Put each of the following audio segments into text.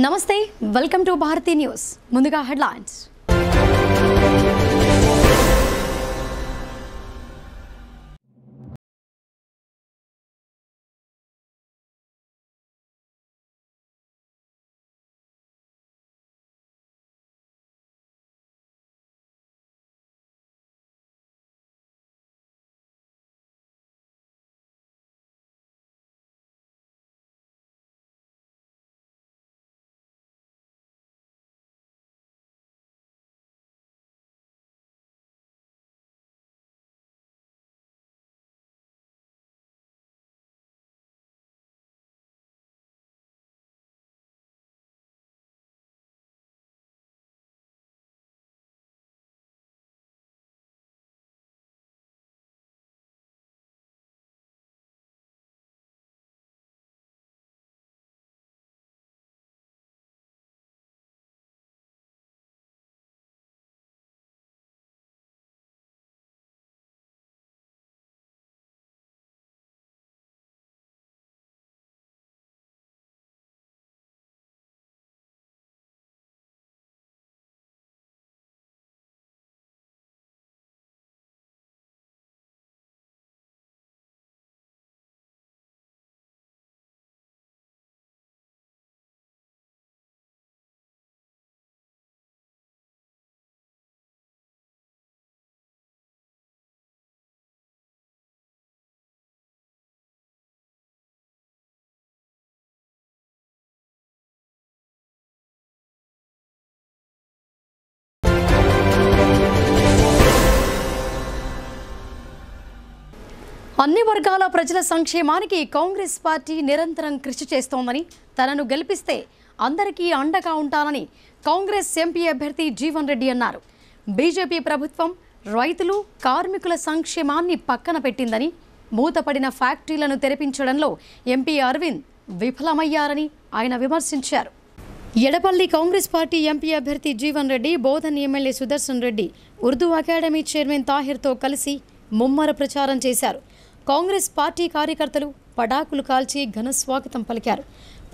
నమస్తే welcome to Bharati news ముందుగా headlines అన్ని వర్గాల ప్రజల సంక్షేమానికి కాంగ్రెస్ పార్టీ నిరంతరం కృషి చేస్తోందని తనను గెలిపిస్తే అందరికీ అండగా ఉంటానని కాంగ్రెస్ ఎంపీ అభ్యర్థి జీవన్ రెడ్డి అన్నారు. బీజేపీ ప్రభుత్వం రైతులు కార్మికుల సంక్షేమాన్ని పక్కన పెట్టిందని మూతపడిన ఫ్యాక్టరీలను తెరిపించడంలో ఎంపీ అరవింద్ విఫలమయ్యారని ఆయన విమర్శించారు. ఎడపల్లి కాంగ్రెస్ పార్టీ ఎంపీ అభ్యర్థి Jeevan Reddy Bodhan MLA Sudarshan Reddy Urdu academy chairman తాహిర్తో కలిసి ముమ్మర ప్రచారం చేశారు. కాంగ్రెస్ పార్టీ కార్యకర్తలు పటాకులు కాల్చి ఘన స్వాగతం పలికారు.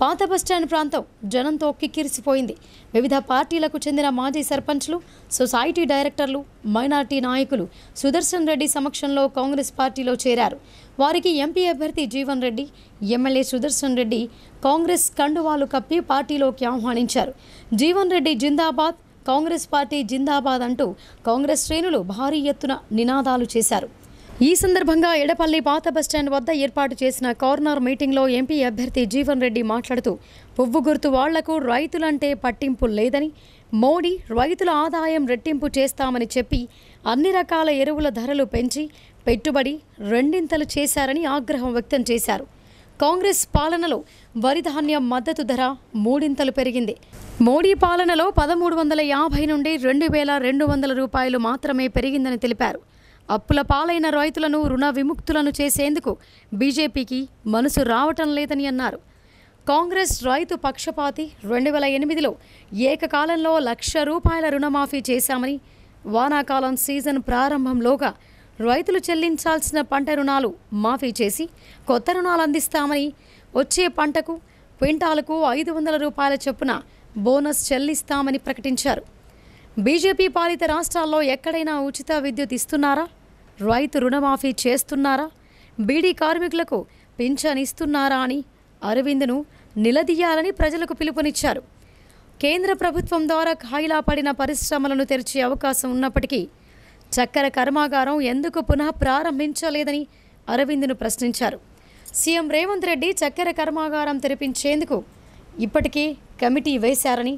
పాత బస్టాండ్ ప్రాంతం జనంతో కిక్కిరిసిపోయింది. వివిధ పార్టీలకు చెందిన మాజీ సర్పంచ్లు, సొసైటీ డైరెక్టర్లు, మైనార్టీ నాయకులు సుదర్శన్ రెడ్డి సమక్షంలో కాంగ్రెస్ పార్టీలో చేరారు. వారికి ఎంపీ అభ్యర్థి జీవన్ రెడ్డి, ఎమ్మెల్యే సుదర్శన్ రెడ్డి కాంగ్రెస్ కండువాలు కప్పి పార్టీలోకి ఆహ్వానించారు. జీవన్ రెడ్డి జిందాబాద్, కాంగ్రెస్ పార్టీ జిందాబాద్ అంటూ కాంగ్రెస్ శ్రేణులు భారీ ఎత్తున నినాదాలు చేశారు. ఈ సందర్భంగా ఎడపల్లి పాత బస్టాండ్ వద్ద ఏర్పాటు చేసిన కార్నర్ మీటింగ్లో ఎంపీ అభ్యర్థి జీవన్ రెడ్డి మాట్లాడుతూ పువ్వు గుర్తు వాళ్లకు రైతులంటే పట్టింపు లేదని, మోడీ రైతుల ఆదాయం రెట్టింపు చేస్తామని చెప్పి అన్ని రకాల ఎరువుల ధరలు పెంచి పెట్టుబడి రెండింతలు చేశారని ఆగ్రహం వ్యక్తం చేశారు. కాంగ్రెస్ పాలనలో వరి ధాన్యం మద్దతు ధర మూడింతలు పెరిగింది. మోడీ పాలనలో 1350 నుండి 2200 రూపాయలు మాత్రమే పెరిగిందని తెలిపారు. అప్పుల పాలైన రైతులను రుణ విముక్తులను చేసేందుకు బీజేపీకి మనసు రావటం లేదని అన్నారు. కాంగ్రెస్ రైతు పక్షపాతి 2008లో ఏకకాలంలో ₹1,00,000 రుణమాఫీ చేశామని, వానాకాలం సీజన్ ప్రారంభంలోగా రైతులు చెల్లించాల్సిన పంట రుణాలు మాఫీ చేసి కొత్త రుణాలు అందిస్తామని, వచ్చే పంటకు క్వింటాలకు ₹500 చొప్పున బోనస్ చెల్లిస్తామని ప్రకటించారు. బీజేపీ పాలిత రాష్ట్రాల్లో ఎక్కడైనా ఉచిత విద్యుత్ ఇస్తున్నారా? రైతు రుణమాఫీ చేస్తున్నారా? బీడీ కార్మికులకు పింఛన్ ఇస్తున్నారా అని అరవింద్ను నిలదీయాలని ప్రజలకు పిలుపునిచ్చారు. కేంద్ర ప్రభుత్వం ద్వారా ఖాయిలా పడిన పరిశ్రమలను తెరిచే అవకాశం ఉన్నప్పటికీ చక్కెర కర్మాగారం ఎందుకు పునః ప్రారంభించలేదని అరవింద్ను ప్రశ్నించారు. సీఎం రేవంత్ రెడ్డి చక్కెర కర్మాగారం తెరిపించేందుకు ఇప్పటికే కమిటీ వేశారని,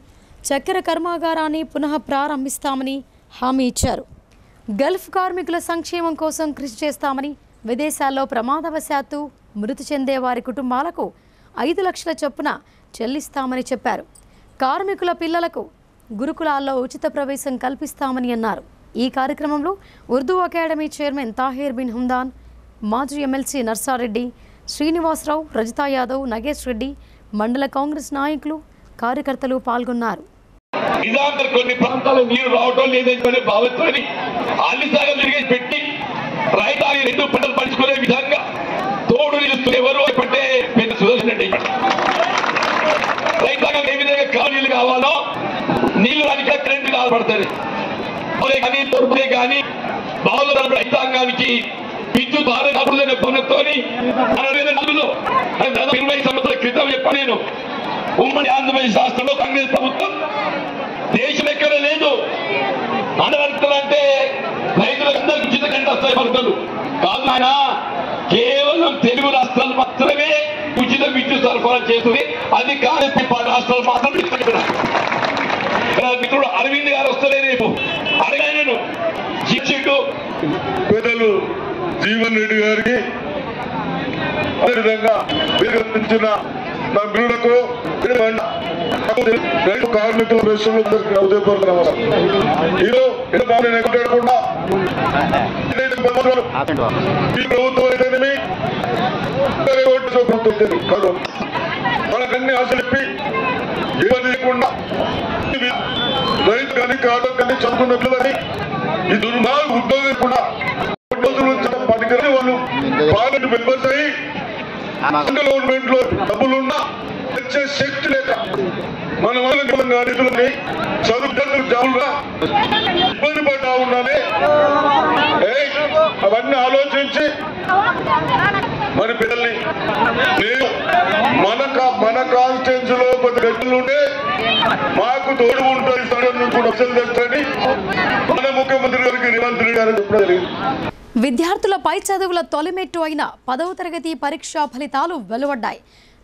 చక్కెర కర్మాగారాన్ని పునః ప్రారంభిస్తామని హామీ ఇచ్చారు. గల్ఫ్ కార్మికుల సంక్షేమం కోసం కృషి చేస్తామని, విదేశాల్లో ప్రమాదవశాత్తు మృతి చెందే వారి కుటుంబాలకు 5 లక్షల చొప్పున చెల్లిస్తామని చెప్పారు. కార్మికుల పిల్లలకు గురుకులాల్లో ఉచిత ప్రవేశం కల్పిస్తామని అన్నారు. ఈ కార్యక్రమంలో ఉర్దూ అకాడమీ చైర్మన్ తాహిర్ బిన్ హుమ్దాన్, మాజీ ఎమ్మెల్సీ నర్సారెడ్డి, శ్రీనివాసరావు, రజితా యాదవ్, నగేష్ రెడ్డి, మండల కాంగ్రెస్ నాయకులు, కార్యకర్తలు పాల్గొన్నారు. కొన్ని ప్రాంతాల్లో నీరు రావటం లేదని భావించుకొని అన్నిసార్లు తిరిగి పెట్టి రైతాన్ని 2 పంటలు పంచుకునే విధంగా తోడు నిలుస్తూ ఎవరు పట్టే పెద్ద సుదర్శన్ రెడ్డి రైతాంగం ఏ విధంగా కానీ బహుళ రైతాంగానికి విద్యుత్ భారత అభివృద్ధి భవనంతో 20 సంవత్సరాల క్రితం చెప్పాను నేను. ఉమ్మడి ఆంధ్రప్రదేశ్ రాష్ట్రంలో కాంగ్రెస్ ప్రభుత్వం దేశం ఎక్కడ లేదు. అనర్థలు అంటే రైతులందరికీ ఉచిత గంట వస్తాయి పథకాలు కాదు ఆయన, కేవలం తెలుగు రాష్ట్రాలు మాత్రమే ఉచిత విద్యుత్ సరఫరా చేస్తుంది. అది కాంగ్రెస్ రాష్ట్రాలు మాత్రం మిత్రుడు అరవింద్ గారు వస్తలే రేపు అడగాను శిక్షకు పెద్దలు జీవన్ రెడ్డి గారికి అదేవిధంగా విరమించిన నా మిత్రులకు రైతు కార్మికుల ప్రశ్నలందరికీ ఉదయపూర్వక మాట్లాడకుండా ఈ ప్రభుత్వం అయితేనేమి ప్రభుత్వం మనకన్నీ ఆశలిప్పి ఇబ్బంది లేకుండా రైతు కానీ కాటం కానీ చదువుకున్న పిల్లలని ఈ దుర్మార్గ ఉద్యోగం కూడా పనికరి వాళ్ళు పార్లమెంట్ మెంబర్స్ అయ్యి గవర్నమెంట్ లో డబ్బులున్నా వచ్చే శక్తి లేక మన వాళ్ళని రైతులని చదువు జాబులుగా ఇబ్బంది పడ్డా ఉన్నానే. అవన్నీ ఆలోచించి మన పిల్లల్ని నేను మన కాన్స్టిట్యూన్సీ లో కొద్ది గడ్డలు ఉంటే మాకు తోడు ఉంటుంది సడన్ కూడా అసలు తెచ్చని మన ముఖ్యమంత్రి గారికి రేవంత్ రెడ్డి గారు చెప్పడం జరిగింది. విద్యార్థుల పై చదువుల తొలిమెట్టు అయిన 10వ తరగతి పరీక్షా ఫలితాలు వెలువడ్డాయి.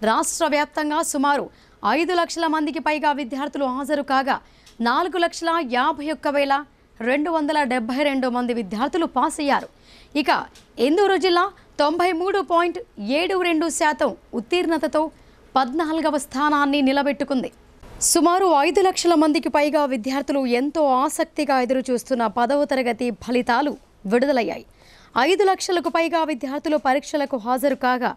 రాష్ట్ర వ్యాప్తంగా సుమారు 5 లక్షల మందికి పైగా విద్యార్థులు హాజరు కాగా 4,51,272 మంది విద్యార్థులు పాస్ అయ్యారు. ఇక ఇందూరు జిల్లా 93.72% ఉత్తీర్ణతతో 14వ స్థానాన్ని నిలబెట్టుకుంది. సుమారు 5 లక్షల మందికి పైగా విద్యార్థులు ఎంతో ఆసక్తిగా ఎదురుచూస్తున్న 10వ తరగతి ఫలితాలు విడుదలయ్యాయి. 5 లక్షలకు పైగా విద్యార్థులు పరీక్షలకు హాజరు కాగా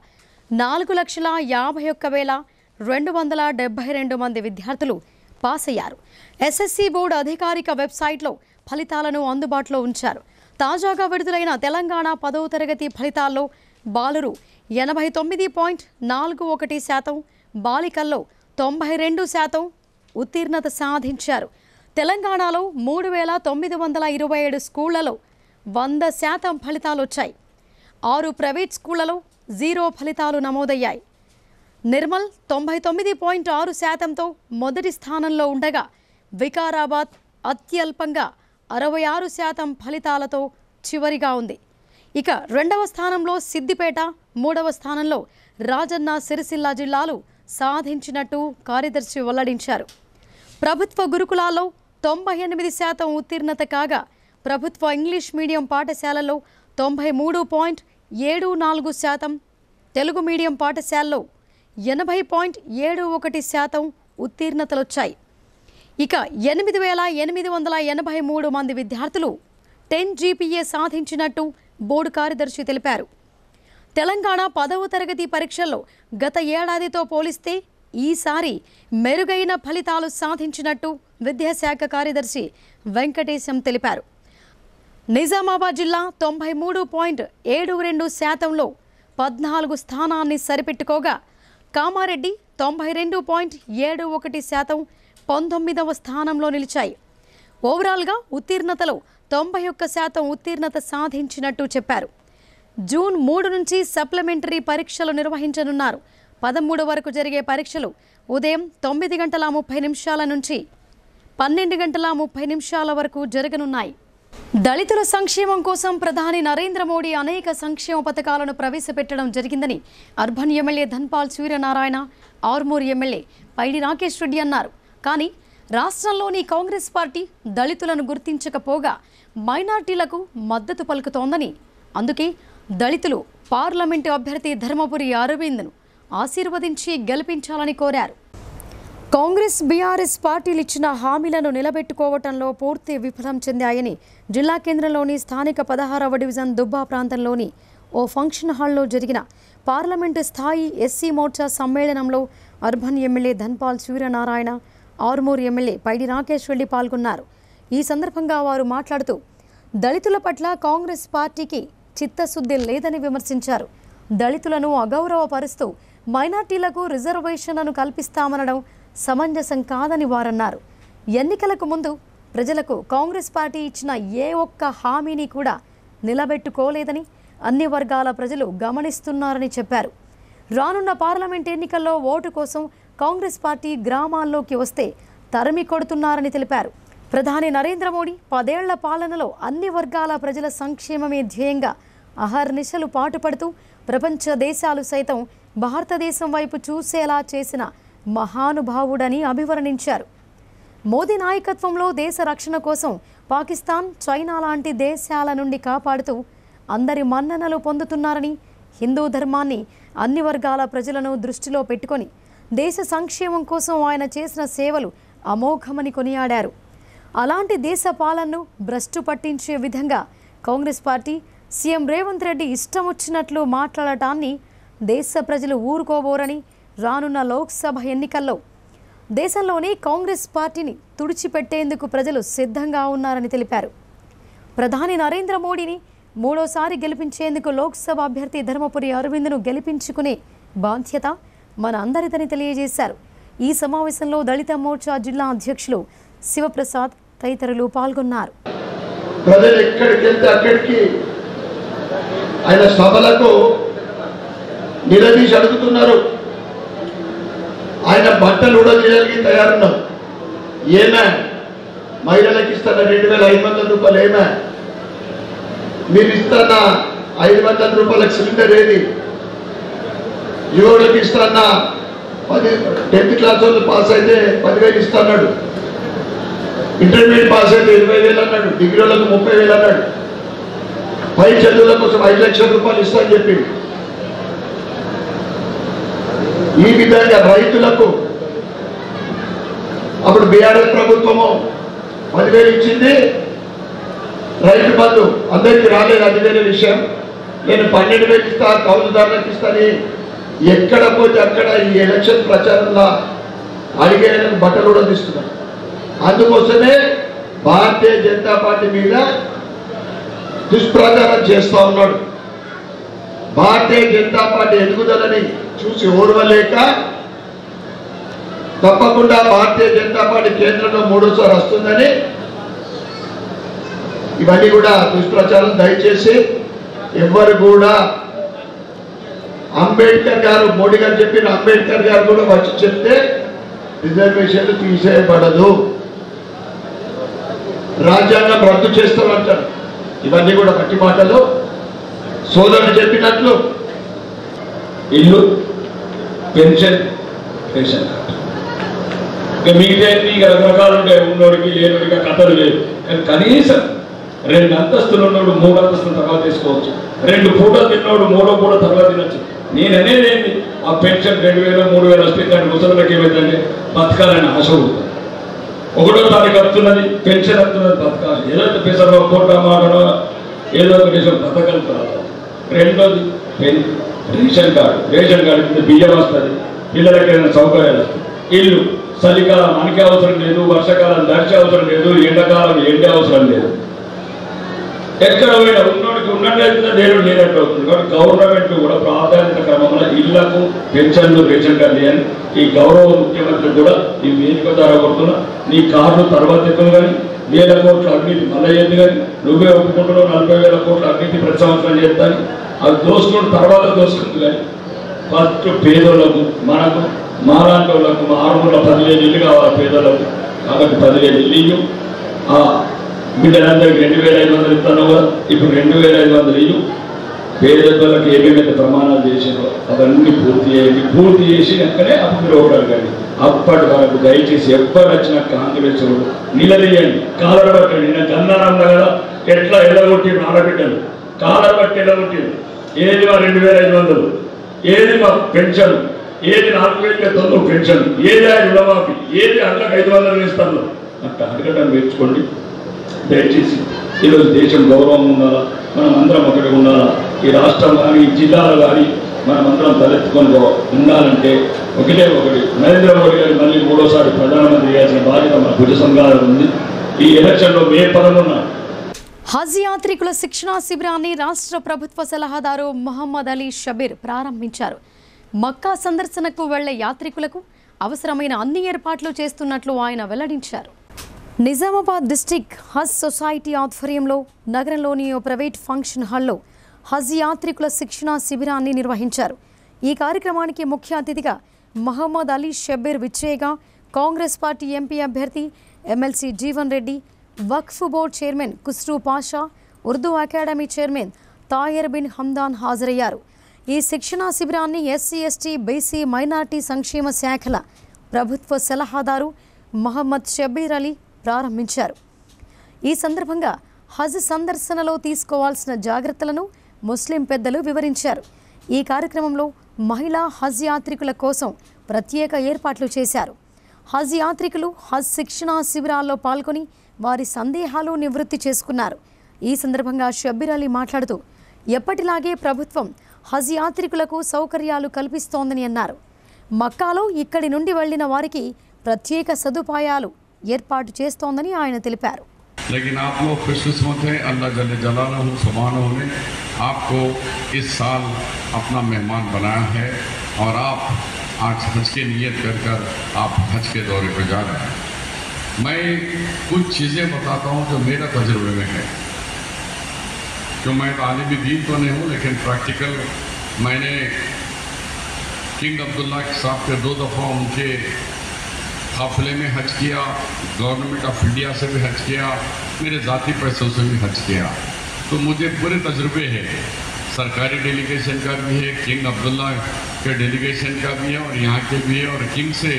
4,51,272 మంది విద్యార్థులు పాస్ అయ్యారు. ఎస్ఎస్సి బోర్డు అధికారిక వెబ్సైట్లో ఫలితాలను అందుబాటులో ఉంచారు. తాజాగా విడుదలైన తెలంగాణ 10వ తరగతి ఫలితాల్లో బాలురు 89.41%, బాలికల్లో 92% ఉత్తీర్ణత సాధించారు. తెలంగాణలో 3,927 స్కూళ్లలో 100% ఫలితాలు వచ్చాయి. 6 ప్రైవేట్ స్కూళ్లలో 0 ఫలితాలు నమోదయ్యాయి. నిర్మల్ 99.6%తో మొదటి స్థానంలో ఉండగా వికారాబాద్ అత్యల్పంగా 66% ఫలితాలతో చివరిగా ఉంది. ఇక 2వ స్థానంలో సిద్దిపేట, 3వ స్థానంలో రాజన్న సిరిసిల్ల జిల్లాలు సాధించినట్టు కార్యదర్శి వెల్లడించారు. ప్రభుత్వ గురుకులాల్లో 98% ఉత్తీర్ణత కాగా ప్రభుత్వ ఇంగ్లీష్ మీడియం పాఠశాలల్లో 93.74%, తెలుగు మీడియం పాఠశాలలో 80.71% ఉత్తీర్ణతలొచ్చాయి. ఇక 8,883 మంది విద్యార్థులు 10 GPA సాధించినట్టు బోర్డు కార్యదర్శి తెలిపారు. తెలంగాణ 10వ తరగతి పరీక్షల్లో గత ఏడాదితో పోలిస్తే ఈసారి మెరుగైన ఫలితాలు సాధించినట్టు విద్యాశాఖ కార్యదర్శి వెంకటేశం తెలిపారు. నిజామాబాద్ జిల్లా 93.72%లో 14 స్థానాన్ని సరిపెట్టుకోగా కామారెడ్డి 92.71% 19వ స్థానంలో నిలిచాయి. ఓవరాల్గా ఉత్తీర్ణతలో 91% ఉత్తీర్ణత సాధించినట్టు చెప్పారు. జూన్ 3 నుంచి సప్లిమెంటరీ పరీక్షలు నిర్వహించనున్నారు. 13 వరకు జరిగే పరీక్షలు ఉదయం 9:30 నుంచి 12:30 వరకు జరగనున్నాయి. దళితుల సంక్షేమం కోసం ప్రధాని నరేంద్ర మోడీ అనేక సంక్షేమ పథకాలను ప్రవేశపెట్టడం జరిగిందని urban MLA Dhanpal Suryanarayana, Armoor MLA Paidi Rakesh Reddy అన్నారు. కానీ రాష్ట్రంలోని కాంగ్రెస్ పార్టీ దళితులను గుర్తించకపోగా మైనార్టీలకు మద్దతు పలుకుతోందని, అందుకే దళితులు పార్లమెంటు అభ్యర్థి ధర్మపురి అరవింద్ను ఆశీర్వదించి గెలిపించాలని కోరారు. కాంగ్రెస్, బీఆర్ఎస్ పార్టీలు ఇచ్చిన హామీలను నిలబెట్టుకోవటంలో పూర్తి విఫలం చెందాయని జిల్లా కేంద్రంలోని స్థానిక 16వ డివిజన్ దుబ్బా ప్రాంతంలోని ఓ ఫంక్షన్ హాల్లో జరిగిన పార్లమెంటు స్థాయి ఎస్సీ మోర్చా సమ్మేళనంలో urban MLA Dhanpal Suryanarayana, Armoor MLA Paidi Rakesh Reddy పాల్గొన్నారు. ఈ సందర్భంగా వారు మాట్లాడుతూ దళితుల పట్ల కాంగ్రెస్ పార్టీకి చిత్తశుద్ధి లేదని విమర్శించారు. దళితులను అగౌరవపరుస్తూ మైనార్టీలకు రిజర్వేషన్లను కల్పిస్తామనడం సమంజసం కాదని వారన్నారు. ఎన్నికలకు ముందు ప్రజలకు కాంగ్రెస్ పార్టీ ఇచ్చిన ఏ ఒక్క హామీని కూడా నిలబెట్టుకోలేదని అన్ని వర్గాల ప్రజలు గమనిస్తున్నారని చెప్పారు. రానున్న పార్లమెంట్ ఎన్నికల్లో ఓటు కోసం కాంగ్రెస్ పార్టీ గ్రామాల్లోకి వస్తే తరిమి కొడుతున్నారని తెలిపారు. ప్రధాని నరేంద్ర మోడీ 10 ఏళ్ల పాలనలో అన్ని వర్గాల ప్రజల సంక్షేమమే ధ్యేయంగా అహర్నిశలు పాటుపడుతూ ప్రపంచ దేశాలు సైతం భారతదేశం వైపు చూసేలా చేసిన మహానుభావుడని అభివర్ణించారు. మోదీ నాయకత్వంలో దేశ రక్షణ కోసం పాకిస్తాన్, చైనా లాంటి దేశాల నుండి కాపాడుతూ అందరి మన్ననలు పొందుతున్నారని, హిందూ ధర్మాన్ని, అన్ని వర్గాల ప్రజలను దృష్టిలో పెట్టుకొని దేశ సంక్షేమం కోసం ఆయన చేసిన సేవలు అమోఘమని కొనియాడారు. అలాంటి దేశ పాలనను భ్రష్టు పట్టించే విధంగా కాంగ్రెస్ పార్టీ సీఎం రేవంత్ రెడ్డి ఇష్టం వచ్చినట్లు మాట్లాడటాన్ని దేశ ప్రజలు ఊరుకోబోరని, రానున్న లోక్సభ ఎన్నికల్లో దేశంలోని కాంగ్రెస్ పార్టీని తుడిచిపెట్టేందుకు ప్రజలు సిద్ధంగా ఉన్నారని తెలిపారు. ప్రధాని నరేంద్ర మోడీని 3వసారి గెలిపించేందుకు లోక్సభ అభ్యర్థి ధర్మపురి అరవింద్ను గెలిపించుకునే బాధ్యత మన అందరిదని తెలియజేశారు. ఈ సమావేశంలో దళిత మోర్చా జిల్లా అధ్యక్షులు శివప్రసాద్ తదితరులు పాల్గొన్నారు. ప్రజలు ఎక్కడికి వెళ్తే అక్కడికి ఆయన సభలకు నిలదీసి అడుగుతున్నారు. ఆయన బట్టలు ఉడదీయడానికి తయారున్నారు. ఏమే మహిళలకు ఇస్తున్న 2500 రూపాయలు, ఏమే మీరు ఇస్తున్న 500 రూపాయల సిలిండర్ ఏది, యువకులకు ఇస్తున్న 10th క్లాస్ వాళ్ళు పాస్ అయితే 10,000 ఇస్తున్నాడు, ఇంటర్మీడియట్ పాస్ అయితే 20,000 అన్నాడు, డిగ్రీ వాళ్ళకు 30,000 అన్నాడు, పై చదువుల కోసం 5 లక్షల రూపాయలు ఇస్తా అని చెప్పి ఈ విధంగా రైతులకు అప్పుడు బీఆర్ఎస్ ప్రభుత్వము 10,000 ఇచ్చింది. రైతు బంధు అందరికీ రాలేదు, అది వేరే విషయం. నేను 12,000 ఇస్తా, కౌలుదారులకు ఇస్తాను, ఎక్కడ పోతే అక్కడ ఈ ఎలక్షన్ ప్రచారంలో అడిగే బట్టలు కూడా తీస్తున్నారు. అందుకోసమే భారతీయ జనతా పార్టీ మీద దుష్ప్రచారం చేస్తూ ఉన్నాడు. భారతీయ జనతా పార్టీ ఎదుగుదలని చూసి ఓర్వలేక తప్పకుండా భారతీయ జనతా పార్టీ కేంద్రంలో 3వసారి వస్తుందని ఇవన్నీ కూడా దుష్ప్రచారం. దయచేసి ఎవరు కూడా అంబేద్కర్ గారు, మోడీ గారు చెప్పిన అంబేద్కర్ గారు కూడా వచ్చి చెప్తే రిజర్వేషన్లు తీసేయబడదు, రాజ్యాంగం రద్దు చేస్తామంటారు. ఇవన్నీ కూడా మట్టి మాటలు. సోదరుడు చెప్పినట్లు ఇల్లు, పెన్షన్, రేషన్ కార్డు, ఇంకా మిగతా రకరకాలు ఉంటాయి. ఉన్నోడికి లేనుడికి కథలు లేదు. కానీ కనీసం 2 అంతస్తులు ఉన్నోడు 3 అంతస్తుల తర్వాత తీసుకోవచ్చు, 2 పూటలు తిన్నోడు 3వ పూట తర్వాత తినొచ్చు. నేను అనేది ఏంటి, ఆ పెన్షన్ 2,000 3,000 వస్తే దాని ముసలికి ఏమైందంటే బతకాలని ఆశ ఉంటుంది. 1వ తారీఖు వస్తున్నది, పెన్షన్ వస్తున్నది, బతకాలి. ఏదో పెసరో కోట మాటనో ఏదో ఒక దేశం బతకలుగుతారు. 2వది రేషన్ కార్డు. రేషన్ కార్డు కింద బియ్యం వస్తుంది, పిల్లలకి ఏదైనా సౌకర్యాలు వస్తాయి. ఇల్లు, చలికాలం మనకి అవసరం లేదు, వర్షాకాలం దర్శ అవసరం లేదు, ఎండాకాలం ఎండే అవసరం లేదు. ఎక్కడ పోయినా ఉన్నోడికి ఉన్నట్లయితే దేవుడు లేనట్టు అవుతుంది. కాబట్టి గవర్నమెంట్ కూడా ప్రాధాన్యత క్రమంలో ఇళ్లకు పెన్షన్లు, రేషన్ కార్డు అని ఈ గౌరవ ముఖ్యమంత్రి కూడా ఈ వేదిక ద్వారా కొడుతున్నా. నీ కార్డు తర్వాత ఎత్తులు కానీ 1,000 కోట్ల అవినీతి మళ్ళీ ఎద్దు కానీ నువ్వే ఒప్పుకుంటున్నావు 40,000 కోట్ల అవినీతి ప్రతి సంవత్సరం చేస్తాను. అది దోసుకున్న తర్వాత దోసుకుంది కానీ ఫస్ట్ పేదోళ్ళకు, మనకు మాలాంటి వాళ్ళకు 610,000 ఇల్లు కావాలి పేదోళ్ళకు. కాబట్టి 10,000 ఇల్లు, ఆ బిడ్డలందరికీ 2,500 ఇస్తాను కదా, ఇప్పుడు 2,500 ఇల్లు. పేదోళ్ళకి ఏమేమైతే ప్రమాణాలు చేసారో అవన్నీ పూర్తి చేయండి. పూర్తి చేసినాకనే అప్పుడు మీరు ఒకటి అడగండి. అప్పటి వరకు దయచేసి ఎవ్వరు వచ్చినా కాంగ్రెస్ నిలదీయండి, కాలర్ పట్టండి. నేను గన్నానన్నా కదా ఎట్లా ఎల్లగొట్టిరు ఆడబిడ్డలు, కాలర్ బట్టి ఎల్లగొట్టిరు. ఏది మా 2,500, ఏది మా పెన్షన్, ఏది 4,900 పెన్షన్, ఏది ఆయన రుణమాఫీ, ఏది అట్లకు 500 ఇస్తాను అట్లా అడగటం నేర్చుకోండి దయచేసి. ఈరోజు దేశం గౌరవం ఉండాలా, మనం అందరం ఒకటి ఉండాలా. ఈ రాష్ట్రం కానీ ఈ జిల్లాలో కానీ మనం అందరం తలెత్తుకొని ఉండాలంటే ఒకటే ఒకటి, నరేంద్ర మోడీ గారు మళ్ళీ 3వసారి ప్రధానమంత్రి చేయాల్సిన బాధ్యత మన భుజ సంఘాలు ఉంది. ఈ ఎలక్షన్లో మే 11న హజ్ యాత్రికుల శిక్షణా శిబిరాన్ని రాష్ట్ర ప్రభుత్వ సలహాదారు మొహమ్మద్ అలీ షబీర్ ప్రారంభించారు. మక్కా సందర్శనకు వెళ్లే యాత్రికులకు అవసరమైన అన్ని ఏర్పాట్లు చేస్తున్నట్లు ఆయన వెల్లడించారు. నిజామాబాద్ డిస్టిక్ హజ్ సొసైటీ ఆధ్వర్యంలో నగరంలోని ఓ ప్రైవేట్ ఫంక్షన్ హాల్లో హజ్ యాత్రికుల శిక్షణా శిబిరాన్ని నిర్వహించారు. ఈ కార్యక్రమానికి ముఖ్య అతిథిగా మహమ్మద్ అలీ షబ్బీర్ విచ్చేయగా కాంగ్రెస్ పార్టీ ఎంపీ అభ్యర్థి MLC Jeevan Reddy, Waqf board chairman Khusro Pasha, Urdu academy chairman Tayar bin Hamdan హాజరయ్యారు. ఈ శిక్షణా శిబిరాన్ని ఎస్సీ, ఎస్టీ, బీసీ, మైనార్టీ సంక్షేమ శాఖల ప్రభుత్వ సలహాదారు మహమ్మద్ షబ్బీర్ అలీ ప్రారంభించారు. ఈ సందర్భంగా హజ్ సందర్శనలో తీసుకోవాల్సిన జాగ్రత్తలను ముస్లిం పెద్దలు వివరించారు. ఈ కార్యక్రమంలో మహిళా హజ్ యాత్రికుల కోసం ప్రత్యేక ఏర్పాట్లు చేశారు. హజ్ యాత్రికులు హజ్ శిక్షణా శిబిరాల్లో పాల్గొని వారి సందేహాలు నివృత్తి చేసుకున్నారు. ఈ సందర్భంగా షబ్బీర్ అలీ మాట్లాడుతూ ఎప్పటిలాగే ప్రభుత్వం హజ్ యాత్రికులకు సౌకర్యాలు కల్పిస్తోందని అన్నారు. మక్కాలో ఇక్కడి నుండి వెళ్లిన వారికి ప్రత్యేక సదుపాయాలు ఏర్పాటు చేస్తోందని ఆయన తెలిపారు. लेकिन आप लोग खुशकिस्मत हैं, अल्लाह जल्ले जलालहू सुब्हानहू ने आपको इस साल अपना मेहमान बनाया है और आप आज हज की नीयत कर आप हज के दौरे पर जा रहे हैं. मैं कुछ चीज़ें बताता हूँ जो मेरा तजुर्बे में है, जो मैं तालिब दीन तो नहीं हूँ लेकिन प्रैक्टिकल मैंने किंग अब्दुल्ला साहब के 2 दफ़ा उनके काफिले में हज किया, गवर्नमेंट ऑफ इंडिया से भी हज किया, मेरे ज़ाती पैसों से भी हज किया, तो मुझे पूरे तजुर्बे है. सरकारी डेलीगेशन का भी है, किंग अब्दुल्ला के डेलीगेशन का भी है और यहाँ के भी है. और किंग से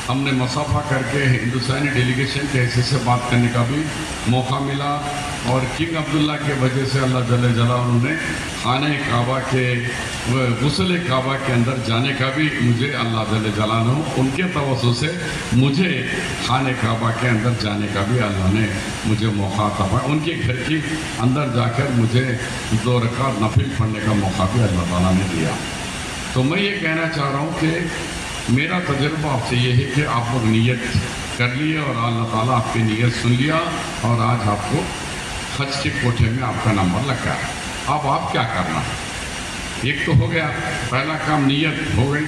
हमने मुसाफा करके हिंदुस्तानी डेलीगेशन के हिस्से से बात करने का भी मौका मिला. और किंग अब्दुल्ला के वजह से अल्लाह जल्ले जलालहू ने खाने काबा के गुस्ल काबा के अंदर जाने का भी मुझे अल्लाह जल्ले जलालहू उनके तवज्जुह से मुझे खाने काबा के अंदर जाने का भी अल्लाह ने मुझे मौका था. उनके घर के अंदर जाकर मुझे 2 रकात नफिल पढ़ने का मौका भी अल्लाह ताला ने दिया. तो मैं ये कहना चाह रहा हूँ कि मेरा तजुर्बा आपसे ये है कि आप लोग नीयत कर लिए और अल्लाह ताला आपकी नीयत सुन लिया और आज आपको हज के कोठे में आपका नंबर लग गया. अब आप क्या करना, एक तो हो गया, पहला काम नीयत हो गई,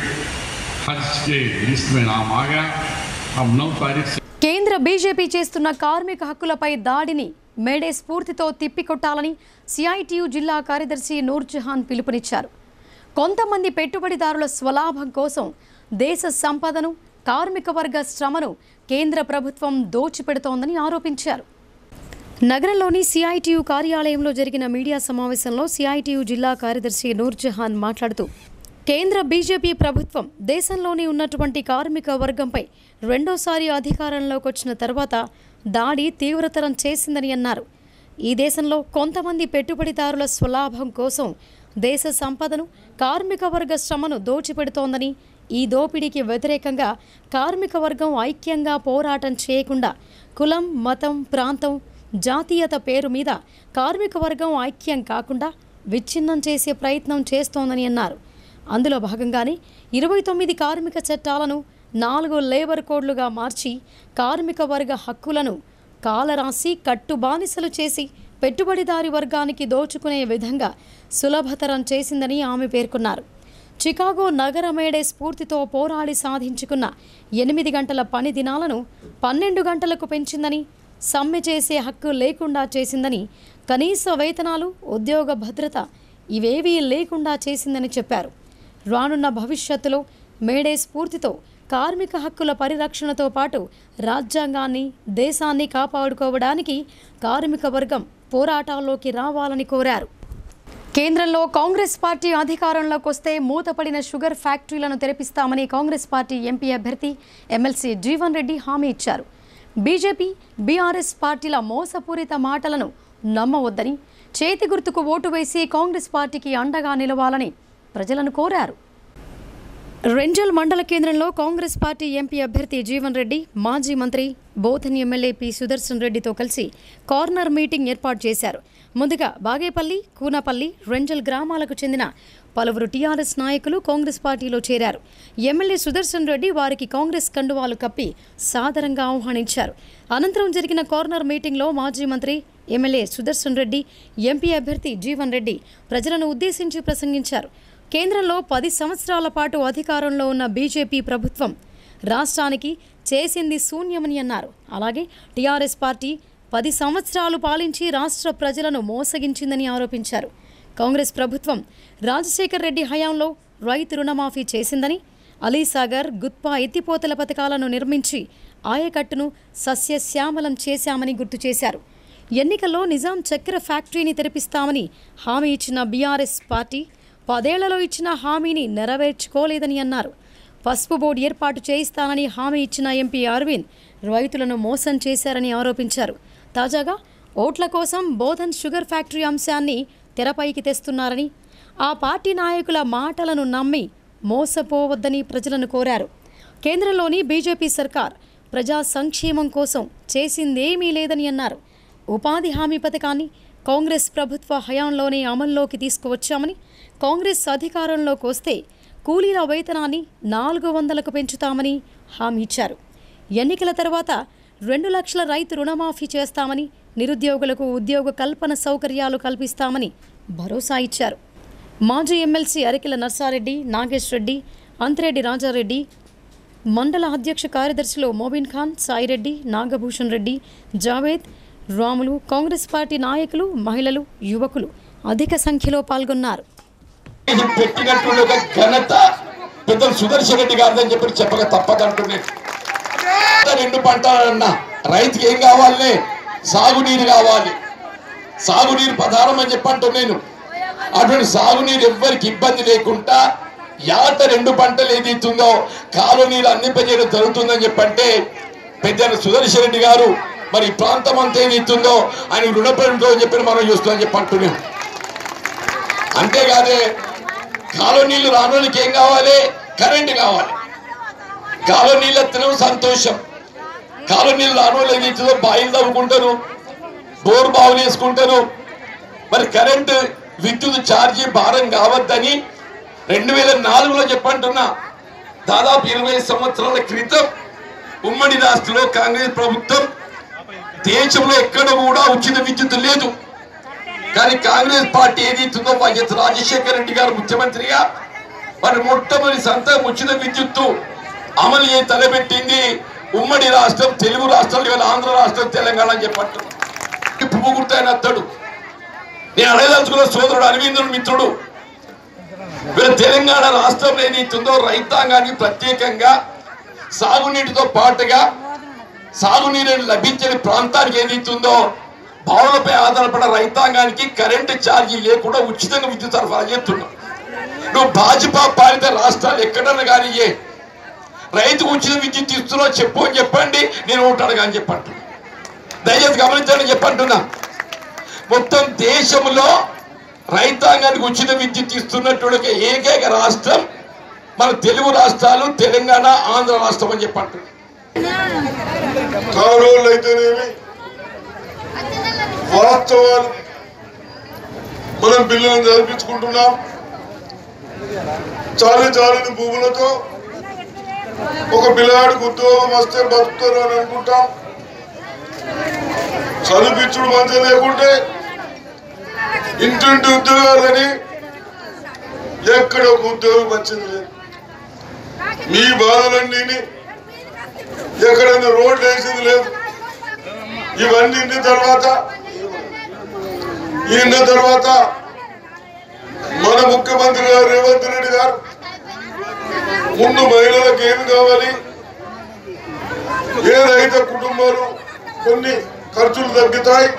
हज के लिस्ट में नाम आ गया. अब 9 तारीख से కేంద్ర బీజేపీ చేస్తున్న కార్మిక హక్కులపై దాడిని మేడే స్ఫూర్తితో తిప్పికొట్టాలని సిఐటియు జిల్లా కార్యదర్శి నూర్జహాన్ పిలుపునిచ్చారు. కొంతమంది పెట్టుబడిదారుల స్వలాభం కోసం దేశ సంపదను, కార్మిక వర్గ శ్రమను కేంద్ర ప్రభుత్వం దోచిపెడుతోందని ఆరోపించారు. నగరంలోని సిఐటియు కార్యాలయంలో జరిగిన మీడియా సమావేశంలో సిఐటియు జిల్లా కార్యదర్శి నూర్జహాన్ మాట్లాడుతూ కేంద్ర బీజేపీ ప్రభుత్వం దేశంలోని ఉన్నటువంటి కార్మిక వర్గంపై రెండోసారి అధికారంలోకి వచ్చిన తర్వాత దాడి తీవ్రతరం చేసిందని అన్నారు. ఈ దేశంలో కొంతమంది పెట్టుబడిదారుల స్వలాభం కోసం దేశ సంపదను, కార్మిక వర్గ శ్రమను దోచిపెడుతోందని, ఈ దోపిడీకి వ్యతిరేకంగా కార్మిక వర్గం ఐక్యంగా పోరాటం చేయకుండా కులం, మతం, ప్రాంతం, జాతీయత పేరు మీద కార్మిక వర్గం ఐక్యం కాకుండా విచ్ఛిన్నం చేసే ప్రయత్నం చేస్తోందని అన్నారు. అందులో భాగంగానే 29 కార్మిక చట్టాలను 4 లేబర్ కోడ్లుగా మార్చి కార్మిక వర్గ హక్కులను కాలరాసి కట్టుబానిసలు చేసి పెట్టుబడిదారి వర్గానికి దోచుకునే విధంగా సులభతరం చేసిందని ఆమె పేర్కొన్నారు. చికాగో నగర మేడే స్ఫూర్తితో పోరాడి సాధించుకున్న 8 గంటల పని దినాలను 12 గంటలకు పెంచిందని, సమ్మె చేసే హక్కు లేకుండా చేసిందని, కనీస వేతనాలు, ఉద్యోగ భద్రత ఇవేవీ లేకుండా చేసిందని చెప్పారు. రానున్న భవిష్యత్తులో మేడే స్ఫూర్తితో కార్మిక హక్కుల పరిరక్షణతో పాటు రాజ్యాంగాన్ని, దేశాన్ని కాపాడుకోవడానికి కార్మిక వర్గం పోరాటాల్లోకి రావాలని కోరారు. కేంద్రంలో కాంగ్రెస్ పార్టీ అధికారంలోకి వస్తే మూతపడిన షుగర్ ఫ్యాక్టరీలను తెరిపిస్తామని కాంగ్రెస్ పార్టీ ఎంపీ అభ్యర్థి ఎమ్మెల్సీ జీవన్ రెడ్డి హామీ ఇచ్చారు. బీజేపీ, బీఆర్ఎస్ పార్టీల మోసపూరిత మాటలను నమ్మవద్దని, చేతి గుర్తుకు ఓటు వేసి కాంగ్రెస్ పార్టీకి అండగా నిలవాలని ప్రజలను కోరారు. రెంజల్ మండల కేంద్రంలో కాంగ్రెస్ పార్టీ ఎంపీ అభ్యర్థి జీవన్ రెడ్డి, మాజీ మంత్రి బోధన్ ఎమ్మెల్యే పి సుదర్శన్ రెడ్డితో కలిసి కార్నర్ మీటింగ్ ఏర్పాటు చేశారు. ముందుగా బాగేపల్లి, కూనపల్లి, రెంజల్ గ్రామాలకు చెందిన పలువురు టీఆర్ఎస్ నాయకులు కాంగ్రెస్ పార్టీలో చేరారు. ఎమ్మెల్యే సుదర్శన్ రెడ్డి వారికి కాంగ్రెస్ కండువాలు కప్పి సాదరంగా ఆహ్వానించారు. అనంతరం జరిగిన కార్నర్ మీటింగ్లో మాజీ మంత్రి ఎమ్మెల్యే సుదర్శన్ రెడ్డి, ఎంపీ అభ్యర్థి జీవన్ రెడ్డి ప్రజలను ఉద్దేశించి ప్రసంగించారు. కేంద్రంలో 10 సంవత్సరాల పాటు అధికారంలో ఉన్న బీజేపీ ప్రభుత్వం రాష్ట్రానికి చేసింది శూన్యమని అన్నారు. అలాగే టీఆర్ఎస్ పార్టీ 10 సంవత్సరాలు పాలించి రాష్ట్ర ప్రజలను మోసగించిందని ఆరోపించారు. కాంగ్రెస్ ప్రభుత్వం రాజశేఖర్ రెడ్డి హయాంలో రైతు రుణమాఫీ చేసిందని, అలీసాగర్, గుత్పా ఎత్తిపోతల పథకాలను నిర్మించి ఆయకట్టును సస్యశ్యామలం చేశామని గుర్తు చేశారు. ఎన్నికల్లో నిజాం చక్కెర ఫ్యాక్టరీని తెరిపిస్తామని హామీ ఇచ్చిన బీఆర్ఎస్ పార్టీ 10 ఏళ్లలో ఇచ్చిన హామీని నెరవేర్చుకోలేదని అన్నారు. పసుపు బోర్డు ఏర్పాటు చేయిస్తానని హామీ ఇచ్చిన ఎంపీ అరవింద్ రైతులను మోసం చేశారని ఆరోపించారు. తాజాగా ఓట్ల కోసం బోధన్ షుగర్ ఫ్యాక్టరీ అంశాన్ని తెరపైకి తెస్తున్నారని, ఆ పార్టీ నాయకుల మాటలను నమ్మి మోసపోవద్దని ప్రజలను కోరారు. కేంద్రంలోని బీజేపీ సర్కార్ ప్రజా సంక్షేమం కోసం చేసిందేమీ లేదని అన్నారు. ఉపాధి హామీ పథకాన్ని కాంగ్రెస్ ప్రభుత్వ హయాంలోనే అమల్లోకి తీసుకువచ్చామని, కాంగ్రెస్ అధికారంలోకి వస్తే కూలీల వేతనాన్ని 400లకు పెంచుతామని హామీ ఇచ్చారు. ఎన్నికల తర్వాత 2 లక్షల రైతు రుణమాఫీ చేస్తామని, నిరుద్యోగులకు ఉద్యోగ కల్పన సౌకర్యాలు కల్పిస్తామని భరోసా ఇచ్చారు. మాజీ ఎమ్మెల్సీ అరికెల నర్సారెడ్డి, నాగేష్ రెడ్డి, అంతిరెడ్డి రాజారెడ్డి, మండల అధ్యక్ష కార్యదర్శులు మోబిన్ ఖాన్, సాయిరెడ్డి, నాగభూషణ్ రెడ్డి, జావేద్, రాములు, కాంగ్రెస్ పార్టీ నాయకులు, మహిళలు, యువకులు అధిక సంఖ్యలో పాల్గొన్నారు. పెట్టినటువంటి ఒక ఘనత పెద్దలు సుదర్శన్ రెడ్డి గారిని చెప్పక తప్పదంటున్నాను. 2 పంటలన్నా రైతుకి ఏం కావాలి? సాగునీరు కావాలి. సాగునీరు ప్రధానం అని చెప్పంటున్నాను. అటువంటి సాగునీరు ఎవ్వరికి ఇబ్బంది లేకుండా యాట 2 పంటలు ఏదైతుందో కాలువనీరు అందింపజేయడం జరుగుతుందని చెప్పంటే పెద్దలు సుదర్శన్ రెడ్డి గారు మరి ఈ ప్రాంతం అంతా ఏదైతుందో ఆయన రుణపడితో అని చెప్పి మనం చూస్తామని చెప్పంటున్నాం. అంతేకాదే కాలువనీళ్ళు రానోళ్ళకి ఏం కావాలి? కరెంటు కావాలి. కాలువనీళ్ళు ఎత్తడం సంతోషం. కాలువనీళ్ళు రానోళ్ళు ఏదైతుందో బాయిలు తవ్వుకుంటారు, బోర్ బావులు వేసుకుంటారు. మరి కరెంటు విద్యుత్ ఛార్జీ భారం కావద్దని 2004లో చెప్పంటున్నా. దాదాపు 20 సంవత్సరాల క్రితం ఉమ్మడి రాష్ట్రంలో కాంగ్రెస్ ప్రభుత్వం దేశంలో ఎక్కడ కూడా ఉచిత విద్యుత్ లేదు. కానీ కాంగ్రెస్ పార్టీ ఏదైతుందో వైఎస్ రాజశేఖర రెడ్డి గారు ముఖ్యమంత్రిగా మరి మొట్టమొదటి సంతకం ఉచిత విద్యుత్తు అమలు చేసి తలపెట్టింది ఉమ్మడి రాష్ట్రం, తెలుగు రాష్ట్రాలు, ఇవాళ ఆంధ్ర రాష్ట్రం, తెలంగాణ అని చెప్పంటున్నాం. పువ్వు గుర్తైన అత్తడు. నేను అడగదలుచుకున్న సోదరుడు అరవిందుడు మిత్రుడు, వీళ్ళ తెలంగాణ రాష్ట్రంలో ఏదైతుందో రైతాంగానికి ప్రత్యేకంగా సాగునీటితో పాటుగా సాగునీరు లభించని ప్రాంతానికి ఏదైతుందో బావులపై ఆధారపడ రైతాంగానికి కరెంటు ఛార్జీ లేకుండా ఉచితంగా విద్యుత్ సరఫరా చేస్తున్నాం. నువ్వు భాజపా పాలిత రాష్ట్రాలు ఎక్కడన్నా కానీ రైతుకు ఉచిత విద్యుత్ ఇస్తున్నావు చెప్పు అని చెప్పండి, నేను ఓటాడుగా అని చెప్పంటున్నా. దయచేసి గమనించాలని చెప్పంటున్నా. మొత్తం దేశంలో రైతాంగానికి ఉచిత విద్యుత్ ఇస్తున్నటువంటి ఏకైక రాష్ట్రం మన తెలుగు రాష్ట్రాలు, తెలంగాణ, ఆంధ్ర రాష్ట్రం అని చెప్పంటున్నా. కారోళ్ళు అయితేనేమి వాస్తవాలు మనం పిల్లలను చదివించుకుంటున్నాం. చాలని భూములతో ఒక పిల్లవాడికి ఉద్యోగం వస్తే బతుకుతారు అని అనుకుంటాం. చదివించుడు మంచిగా లేకుంటే ఇంటింటి ఉద్యోగాలని ఎక్కడ ఒక ఉద్యోగం మంచిది లేదు. మీ బాధలన్నీ ఎక్కడైనా రోడ్లు వేసింది లేదు. ఇవన్నీ ఇన్న తర్వాత మన ముఖ్యమంత్రి గారు రేవంత్ రెడ్డి గారు ముందు మహిళలకు ఏమి కావాలి, ఏదైతే కుటుంబాలు కొన్ని ఖర్చులు తగ్గుతాయి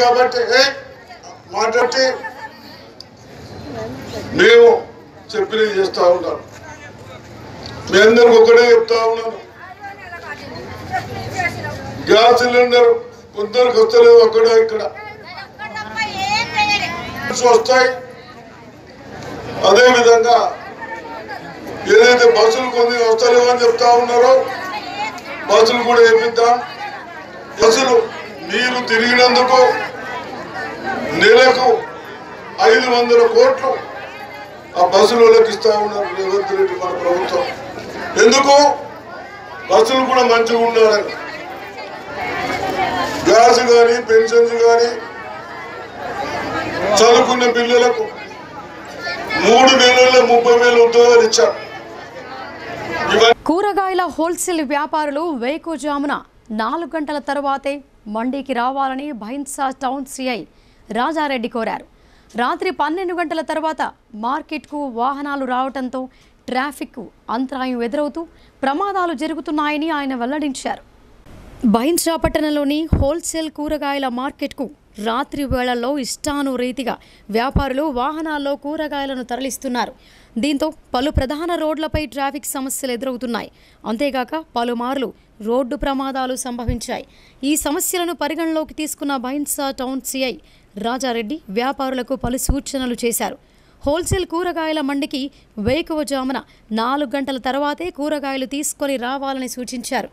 కాబట్టి మాట్లాడి మేము చెప్పినవి చేస్తా ఉంటాం. మీ అందరికి ఒకటే చెప్తా ఉన్నాను, గ్యాస్ సిలిండర్ కొందరికి వస్తలేదు, అక్కడ ఇక్కడ వస్తాయి. అదేవిధంగా ఏదైతే బస్సులు కొన్ని వస్తలేవు అని చెప్తా ఉన్నారో బస్సులు కూడా వేపిద్దాం. బస్సులు మీరు తిరిగినందుకు నెలకు 500 కోట్లు ఆ బస్సులకు ఇస్తా ఉన్నారు రేవంత్ రెడ్డి మన ప్రభుత్వం. ఎందుకు? బస్సులు కూడా మంచిగా ఉండాలని. గ్యాస్ కానీ పెన్షన్స్ కానీ చదువుకున్న పిల్లలకు 3 నెలల్లో 30,000 ఉద్యోగాలు ఇచ్చారు. కూరగాయల హోల్సేల్ వ్యాపారులు వేకువజామున 4 గంటల తర్వాతే మండీకి రావాలని భైన్సా టౌన్ సిఐ రాజారెడ్డి కోరారు. రాత్రి 12 గంటల తర్వాత మార్కెట్కు వాహనాలు రావడంతో ట్రాఫిక్ అంతరాయం ఎదురవుతూ ప్రమాదాలు జరుగుతున్నాయని ఆయన వెల్లడించారు. భైన్సా పట్టణంలోని హోల్సేల్ కూరగాయల మార్కెట్కు రాత్రి వేళల్లో ఇష్టానురీతిగా వ్యాపారులు వాహనాల్లో కూరగాయలను తరలిస్తున్నారు. దీంతో పలు ప్రధాన రోడ్లపై ట్రాఫిక్ సమస్యలు ఎదురవుతున్నాయి. అంతేగాక పలుమార్లు రోడ్డు ప్రమాదాలు సంభవించాయి. ఈ సమస్యలను పరిగణలోకి తీసుకున్న భైన్సా టౌన్ సిఐ రాజారెడ్డి వ్యాపారులకు పలు సూచనలు చేశారు. హోల్సేల్ కూరగాయల మండికి వేకువజామున 4 గంటల తర్వాతే కూరగాయలు తీసుకొని రావాలని సూచించారు.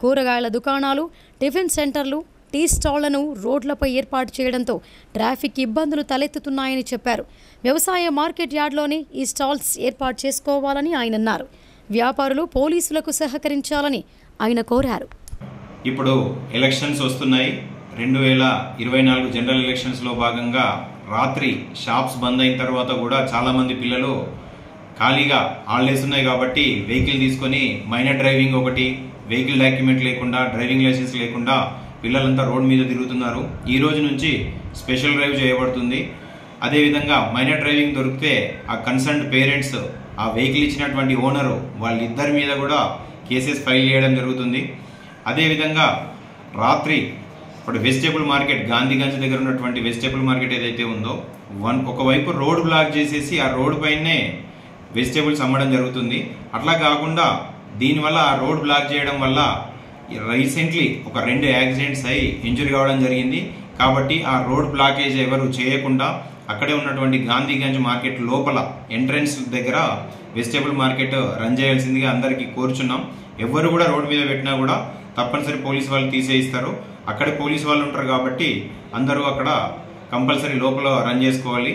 కూరగాయల దుకాణాలు, టిఫిన్ సెంటర్లు, టీ స్టాళ్లను రోడ్లపై ఏర్పాటు చేయడంతో ట్రాఫిక్ ఇబ్బందులు తలెత్తుతున్నాయని చెప్పారు. వ్యవసాయ మార్కెట్ యార్డ్లోనే ఈ స్టాల్స్ ఏర్పాటు చేసుకోవాలని ఆయన అన్నారు. వ్యాపారులు పోలీసులకు సహకరించాలని ఆయన కోరారు. ఇప్పుడు ఎలక్షన్స్ వస్తున్నాయి. 2024 జనరల్ ఎలక్షన్స్లో భాగంగా రాత్రి షాప్స్ బంద్ అయిన తర్వాత కూడా చాలామంది పిల్లలు ఖాళీగా హాలిడేస్ ఉన్నాయి కాబట్టి వెహికల్ తీసుకొని మైనర్ డ్రైవింగ్ ఒకటి, వెహికల్ డాక్యుమెంట్ లేకుండా, డ్రైవింగ్ లైసెన్స్ లేకుండా పిల్లలంతా రోడ్ మీద తిరుగుతున్నారు. ఈ రోజు నుంచి స్పెషల్ డ్రైవ్ చేయబడుతుంది. అదేవిధంగా మైనర్ డ్రైవింగ్ దొరికితే ఆ కన్సర్న్డ్ పేరెంట్స్, ఆ వెహికల్ ఇచ్చినటువంటి ఓనరు వాళ్ళిద్దరి మీద కూడా కేసెస్ ఫైల్ చేయడం జరుగుతుంది. అదేవిధంగా రాత్రి ఇప్పుడు వెజిటేబుల్ మార్కెట్, గాంధీగంజ్ దగ్గర ఉన్నటువంటి వెజిటేబుల్ మార్కెట్ ఏదైతే ఉందో ఒకవైపు రోడ్ బ్లాక్ చేసేసి ఆ రోడ్ పైనే వెజిటేబుల్స్ అమ్మడం జరుగుతుంది. అట్లా కాకుండా దీనివల్ల ఆ రోడ్ బ్లాక్ చేయడం వల్ల రీసెంట్లీ ఒక 2 యాక్సిడెంట్స్ అయి ఇంజరీ కావడం జరిగింది. కాబట్టి ఆ రోడ్ బ్లాకేజ్ ఎవరు చేయకుండా అక్కడే ఉన్నటువంటి గాంధీగంజ్ మార్కెట్ లోపల ఎంట్రన్స్ దగ్గర వెజిటేబుల్ మార్కెట్ రన్ చేయాల్సిందిగా అందరికీ కోరుచున్నాం. ఎవరు కూడా రోడ్ మీద పెట్టినా కూడా తప్పనిసరి పోలీసు వాళ్ళు తీసేయిస్తారు. అక్కడే పోలీసు వాళ్ళు ఉంటారు కాబట్టి అందరూ అక్కడ కంపల్సరీ లోపల రన్ చేసుకోవాలి.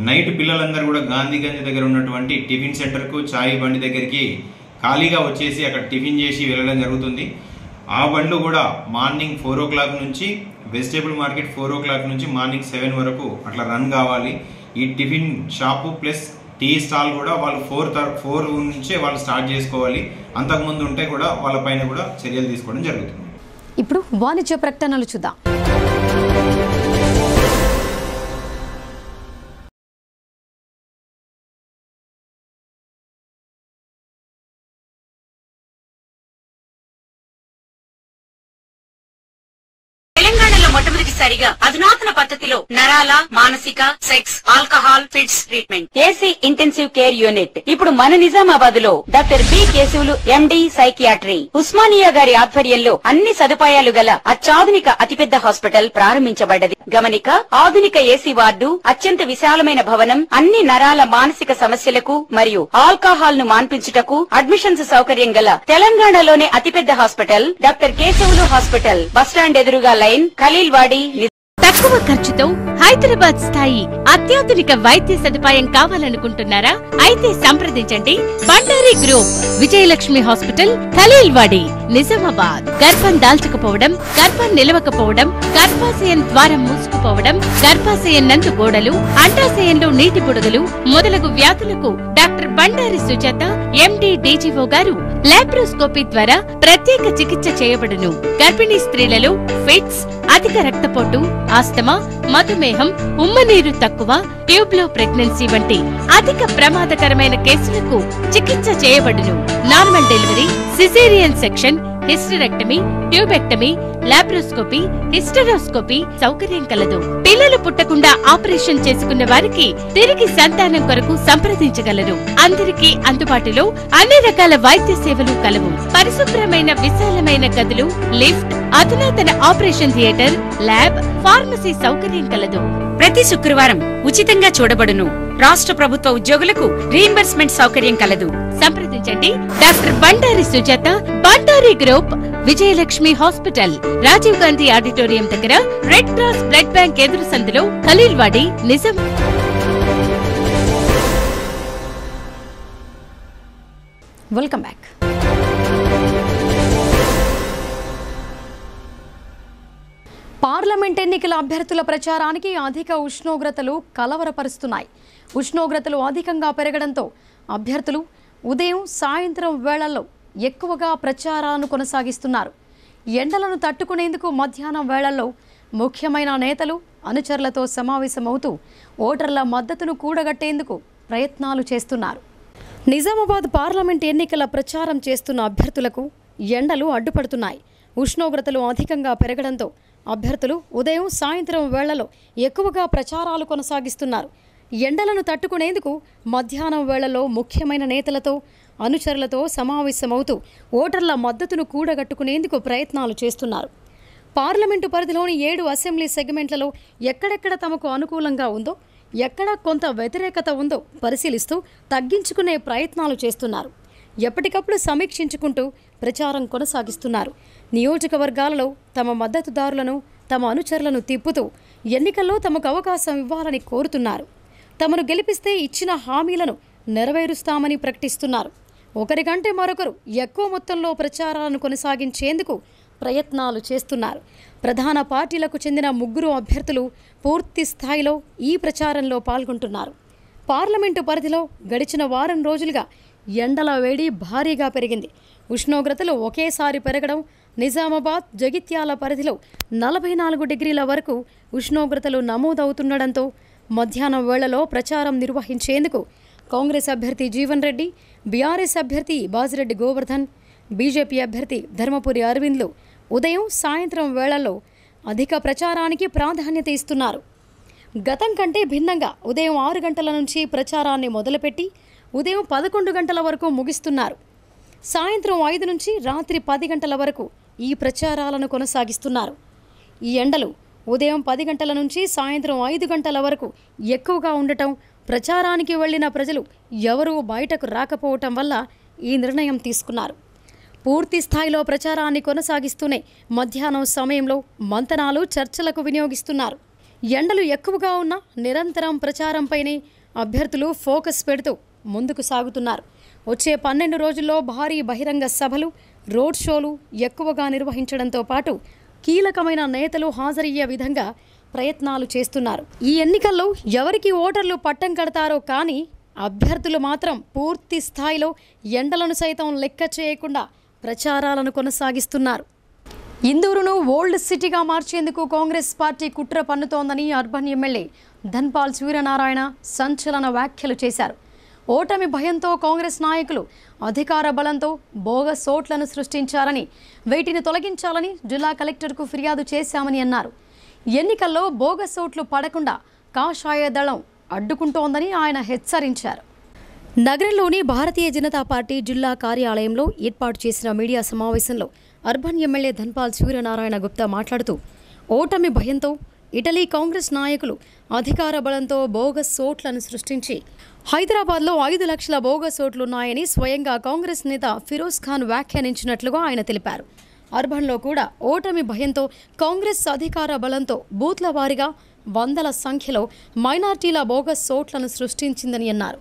నైట్ పిల్లలందరూ కూడా గాంధీగంజ్ దగ్గర ఉన్నటువంటి టిఫిన్ సెంటర్కు, చాయ్ బండి దగ్గరికి ఖాళీగా వచ్చేసి అక్కడ టిఫిన్ చేసి వెళ్ళడం జరుగుతుంది. ఆ బండ్లు కూడా మార్నింగ్ 4 o'clock నుంచి వెజిటేబుల్ మార్కెట్ 4 o'clock నుంచి మార్నింగ్ 7 వరకు అట్లా రన్ కావాలి. ఈ tiffin shop plus tea stall కూడా వాళ్ళు 4 నుంచే వాళ్ళు స్టార్ట్ చేసుకోవాలి. అంతకుముందు ఉంటే కూడా వాళ్ళ పైన కూడా చర్యలు తీసుకోవడం జరుగుతుంది. ఇప్పుడు వాణిజ్య ప్రకటనలు చూద్దాం. మొట్టమొదటిసారిగా అధునాతన పద్ధతిలో నరాల, మానసిక, sex, alcohol, fits treatment, AC intensive care unit ఇప్పుడు మన నిజామాబాద్ లో doctor B Keshavulu MD psychiatry, Osmania గారి ఆధ్వర్యంలో అన్ని సదుపాయాలు గల అత్యాధునిక అతిపెద్ద హాస్పిటల్ ప్రారంభించబడ్డది. గమనిక, ఆధునిక ఏసీ వార్డు, అత్యంత విశాలమైన భవనం, అన్ని నరాల మానసిక సమస్యలకు మరియు ఆల్కహాల్ ను మాన్పించుటకు అడ్మిషన్స్ సౌకర్యం గల తెలంగాణలోనే అతిపెద్ద hospital doctor Keshavulu hospital, bus stand ఎదురుగా లైన్, ఖలీల్వాడి. తక్కువ ఖర్చుతో హైదరాబాద్ స్థాయి అత్యాధునిక వైద్య సదుపాయం కావాలనుకుంటున్నారా? అయితే సంప్రదించండి బండారి గ్రూప్, విజయలక్ష్మి హాస్పిటల్, ఖలీల్వాడి, నిజామాబాద్. గర్భం దాల్చకపోవడం, గర్భం నిలవకపోవడం, గర్భాశయం ద్వారం మూసుకుపోవడం, గర్భాశయం నందు గోడలు, అండాశయంలో నీటి బుడగలు మొదలగు వ్యాధులకు డాక్టర్ బండారి సుజాత ఎండి డీజీఓ గారు లాప్రోస్కోపీ ద్వారా ప్రత్యేక చికిత్స చేయబడును. గర్భిణీ స్త్రీలలో ఫిట్స్, అధిక రక్తపోటు, ఆస్తమా, మధుమేహం, ఉమ్మనీరు తక్కువ, ట్యూబ్లో ప్రెగ్నెన్సీ వంటి అధిక ప్రమాదకరమైన కేసులకు చికిత్స చేయబడును. Normal delivery, caesarean section, hysterectomy, tubectomy, laparoscopy, hysteroscopy సౌకర్యం కలదు. పిల్లలు పుట్టకుండా ఆపరేషన్ చేసుకున్న వారికి తిరిగి సంతానం కొరకు సంప్రదించగలరు. అందరికీ అందుబాటులో అన్ని రకాల వైద్య సేవలు కలవు. పరిశుభ్రమైన విశాలమైన గదులు, లిఫ్ట్, అధునాతన ఆపరేషన్ థియేటర్, ల్యాబ్, ఫార్మసీ సౌకర్యం కలదు. ప్రతి శుక్రవారం ఉచితంగా చూడబడును. రాష్ట్ర ప్రభుత్వ ఉద్యోగులకు రీయింబర్స్మెంట్ సౌకర్యం కలదు. సంప్రదించండి doctor Bandari Sujatha, Bandari group, Vijayalakshmi hospital, Rajiv Gandhi auditorium దగ్గర, రెడ్ క్రాస్ బ్లడ్ బ్యాంక్ ఎదురు సందులో, Khaleelwadi, Nizam. Welcome back. Parliament ఎన్నికల అభ్యర్థుల ప్రచారానికి అధిక ఉష్ణోగ్రతలు కలవరపరుస్తున్నాయి. ఉష్ణోగ్రతలు అధికంగా పెరగడంతో అభ్యర్థులు ఉదయం సాయంత్రం వేళల్లో ఎక్కువగా ప్రచారాలను కొనసాగిస్తున్నారు. ఎండలను తట్టుకునేందుకు మధ్యాహ్నం వేళల్లో ముఖ్యమైన నేతలు అనుచరులతో సమావేశమవుతూ ఓటర్ల మద్దతును కూడగట్టేందుకు ప్రయత్నాలు చేస్తున్నారు. నిజామాబాద్ పార్లమెంట్ ఎన్నికల ప్రచారం చేస్తున్న అభ్యర్థులకు ఎండలు అడ్డుపడుతున్నాయి. ఉష్ణోగ్రతలు అధికంగా పెరగడంతో అభ్యర్థులు ఉదయం సాయంత్రం వేళలో ఎక్కువగా ప్రచారాలు కొనసాగిస్తున్నారు. ఎండలను తట్టుకునేందుకు మధ్యాహ్నం వేళలో ముఖ్యమైన నేతలతో అనుచరులతో సమావేశమవుతూ ఓటర్ల మద్దతును కూడగట్టుకునేందుకు ప్రయత్నాలు చేస్తున్నారు. పార్లమెంటు పరిధిలోని 7 అసెంబ్లీ సెగ్మెంట్లలో ఎక్కడెక్కడ తమకు అనుకూలంగా ఉందో, ఎక్కడ కొంత వ్యతిరేకత ఉందో పరిశీలిస్తూ తగ్గించుకునే ప్రయత్నాలు చేస్తున్నారు. ఎప్పటికప్పుడు సమీక్షించుకుంటూ ప్రచారం కొనసాగిస్తున్నారు. నియోజకవర్గాలలో తమ మద్దతుదారులను, తమ అనుచరులను తిప్పుతూ ఎన్నికల్లో తమకు అవకాశం ఇవ్వాలని కోరుతున్నారు. తమను గెలిపిస్తే ఇచ్చిన హామీలను నెరవేరుస్తామని ప్రకటిస్తున్నారు. ఒకరికంటే మరొకరు ఎక్కువ మొత్తంలో ప్రచారాలను కొనసాగించేందుకు ప్రయత్నాలు చేస్తున్నారు. ప్రధాన పార్టీలకు చెందిన 3 అభ్యర్థులు పూర్తి స్థాయిలో ఈ ప్రచారంలో పాల్గొంటున్నారు. పార్లమెంటు పరిధిలో గడిచిన వారం రోజులుగా ఎండల వేడి భారీగా పెరిగింది. ఉష్ణోగ్రతలు ఒకేసారి పెరగడం, నిజామాబాద్, జగిత్యాల పరిధిలో 44 డిగ్రీల వరకు ఉష్ణోగ్రతలు నమోదవుతుండడంతో మధ్యాహ్నం వేళలో ప్రచారం నిర్వహించేందుకు కాంగ్రెస్ అభ్యర్థి జీవన్ రెడ్డి, బీఆర్ఎస్ అభ్యర్థి బాజిరెడ్డి గోవర్ధన్, బీజేపీ అభ్యర్థి ధర్మపురి అరవింద్లు ఉదయం సాయంత్రం వేళల్లో అధిక ప్రచారానికి ప్రాధాన్యత ఇస్తున్నారు. గతం కంటే భిన్నంగా ఉదయం 6 గంటల నుంచి ప్రచారాన్ని మొదలుపెట్టి ఉదయం 11 గంటల వరకు ముగిస్తున్నారు. సాయంత్రం 5 నుంచి రాత్రి 10 గంటల వరకు ఈ ప్రచారాలను కొనసాగిస్తున్నారు. ఈ ఎండలు ఉదయం 10 గంటల నుంచి సాయంత్రం 5 గంటల వరకు ఎక్కువగా ఉండటం, ప్రచారానికి వెళ్లిన ప్రజలు ఎవరూ బయటకు రాకపోవటం వల్ల ఈ నిర్ణయం తీసుకున్నారు. పూర్తి స్థాయిలో ప్రచారాన్ని కొనసాగిస్తూనే మధ్యాహ్నం సమయంలో మంతనాలు, చర్చలకు వినియోగిస్తున్నారు. ఎండలు ఎక్కువగా ఉన్న నిరంతరం ప్రచారంపైనే అభ్యర్థులు ఫోకస్ పెడుతూ ముందుకు సాగుతున్నారు. వచ్చే 12 రోజుల్లో భారీ బహిరంగ సభలు, రోడ్ షోలు ఎక్కువగా నిర్వహించడంతో పాటు కీలకమైన నేతలు హాజరయ్యే విధంగా ప్రయత్నాలు చేస్తున్నారు. ఈ ఎన్నికల్లో ఎవరికి ఓటర్లు పట్టం కడతారో కానీ అభ్యర్థులు మాత్రం పూర్తి స్థాయిలో ఎండలను సైతం లెక్క చేయకుండా ప్రచారాలను కొనసాగిస్తున్నారు. ఇందూరును ఓల్డ్ సిటీగా మార్చేందుకు కాంగ్రెస్ పార్టీ కుట్ర పన్నుతోందని అర్బన్ ఎమ్మెల్యే ధన్పాల్ సూర్యనారాయణ సంచలన వ్యాఖ్యలు చేశారు. ఓటమి భయంతో కాంగ్రెస్ నాయకులు అధికార బలంతో బోగస్ ఓట్లను సృష్టించారని, వీటిని తొలగించాలని జిల్లా కలెక్టర్కు ఫిర్యాదు చేశామని అన్నారు. ఎన్నికల్లో బోగస్ ఓట్లు పడకుండా కాషాయ దళం అడ్డుకుంటోందని ఆయన హెచ్చరించారు. నగరంలోని భారతీయ జనతా పార్టీ జిల్లా కార్యాలయంలో ఏర్పాటు చేసిన మీడియా సమావేశంలో అర్బన్ ఎమ్మెల్యే ధన్పాల్ సూర్యనారాయణ గుప్తా మాట్లాడుతూ, ఓటమి భయంతో ఇటలీ కాంగ్రెస్ నాయకులు అధికార బలంతో బోగస్ ఓట్లను సృష్టించి హైదరాబాద్లో 5 లక్షల బోగస్ ఓట్లున్నాయని స్వయంగా కాంగ్రెస్ నేత ఫిరోజ్ ఖాన్ వ్యాఖ్యానించినట్లుగా ఆయన తెలిపారు. అర్బన్లో కూడా ఓటమి భయంతో కాంగ్రెస్ అధికార బలంతో బూత్ల వారీగా వందల సంఖ్యలో మైనార్టీల బోగస్ ఓట్లను సృష్టించిందని అన్నారు.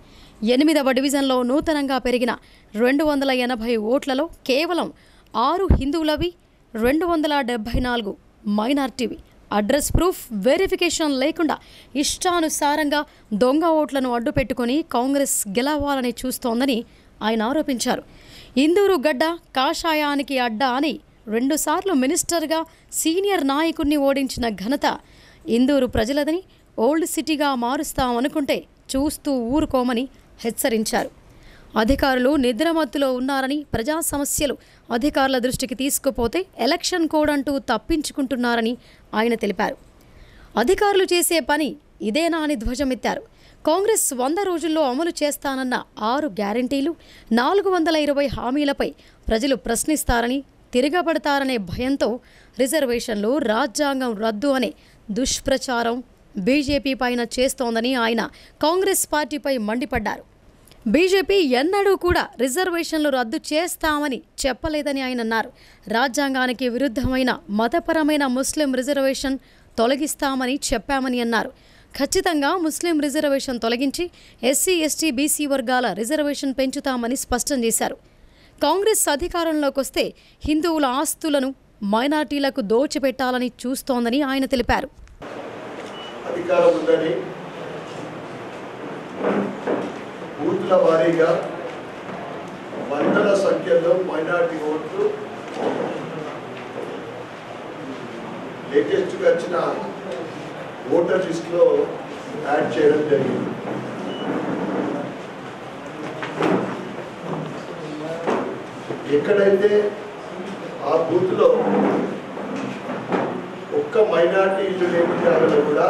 8వ డివిజన్లో నూతనంగా పెరిగిన 280 ఓట్లలో కేవలం 6 హిందువులవి, 274 మైనార్టీవి. అడ్రస్ ప్రూఫ్ వెరిఫికేషన్ లేకుండా ఇష్టానుసారంగా దొంగ ఓట్లను అడ్డుపెట్టుకుని కాంగ్రెస్ గెలవాలని చూస్తోందని ఆయన ఆరోపించారు. ఇందూరు గడ్డ కాషాయానికి అడ్డా అని 2 సార్లు మినిస్టర్గా సీనియర్ నాయకుడిని ఓడించిన ఘనత ఇందూరు ప్రజలదని, ఓల్డ్ సిటీగా మారుస్తామనుకుంటే చూస్తూ ఊరుకోమని హెచ్చరించారు. అధికారులు నిద్రమత్తులో ఉన్నారని, ప్రజా సమస్యలు అధికారుల దృష్టికి తీసుకుపోతే ఎలక్షన్ కోడ్ అంటూ తప్పించుకుంటున్నారని ఆయన తెలిపారు. అధికారులు చేసే పని ఇదేనా అని ధ్వజమెత్తారు. కాంగ్రెస్ 100 రోజుల్లో అమలు చేస్తానన్న 6 గ్యారంటీలు, 420 హామీలపై ప్రజలు ప్రశ్నిస్తారని, తిరగబడతారనే భయంతో రిజర్వేషన్లు, రాజ్యాంగం రద్దు అనే దుష్ప్రచారం బీజేపీ పైన చేస్తోందని ఆయన కాంగ్రెస్ పార్టీపై మండిపడ్డారు. బీజేపీ ఎన్నడూ కూడా రిజర్వేషన్లు రద్దు చేస్తామని చెప్పలేదని ఆయన అన్నారు. రాజ్యాంగానికి విరుద్ధమైన మతపరమైన ముస్లిం రిజర్వేషన్ తొలగిస్తామని చెప్పామని అన్నారు. ఖచ్చితంగా ముస్లిం రిజర్వేషన్ తొలగించి ఎస్సీ, ఎస్టీ, బీసీ వర్గాల రిజర్వేషన్ పెంచుతామని స్పష్టం చేశారు. కాంగ్రెస్ అధికారంలోకి వస్తే హిందువుల ఆస్తులను మైనార్టీలకు దోచిపెట్టాలని చూస్తోందని ఆయన తెలిపారు. అధికారం ఉందని బూత్ల వారీగా వందల సంఖ్యలో మైనార్టీ ఓట్లు లేటెస్ట్గా వచ్చిన ఓటర్ లిస్టులో యాడ్ చేయడం జరిగింది. ఎక్కడైతే ఆ బూత్లో ఒక్క మైనార్టీ ఇల్లు లేని జాగాలో కూడా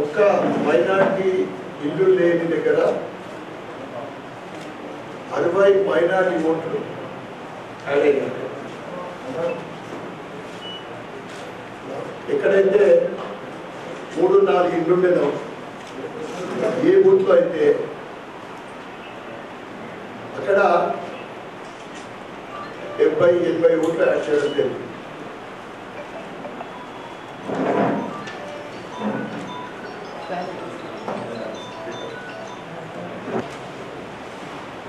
ఒక్క మైనార్టీ ఇల్లు లేని దగ్గర 60 మైనార్టీ ఓట్లు యాడ్ అయ్యాయి. ఎక్కడైతే 3-4 ఇల్లు ఉండేదో ఏ బూత్లో అయితే అక్కడ 70-80 ఓట్లు యాడ్ చేయడం జరిగింది.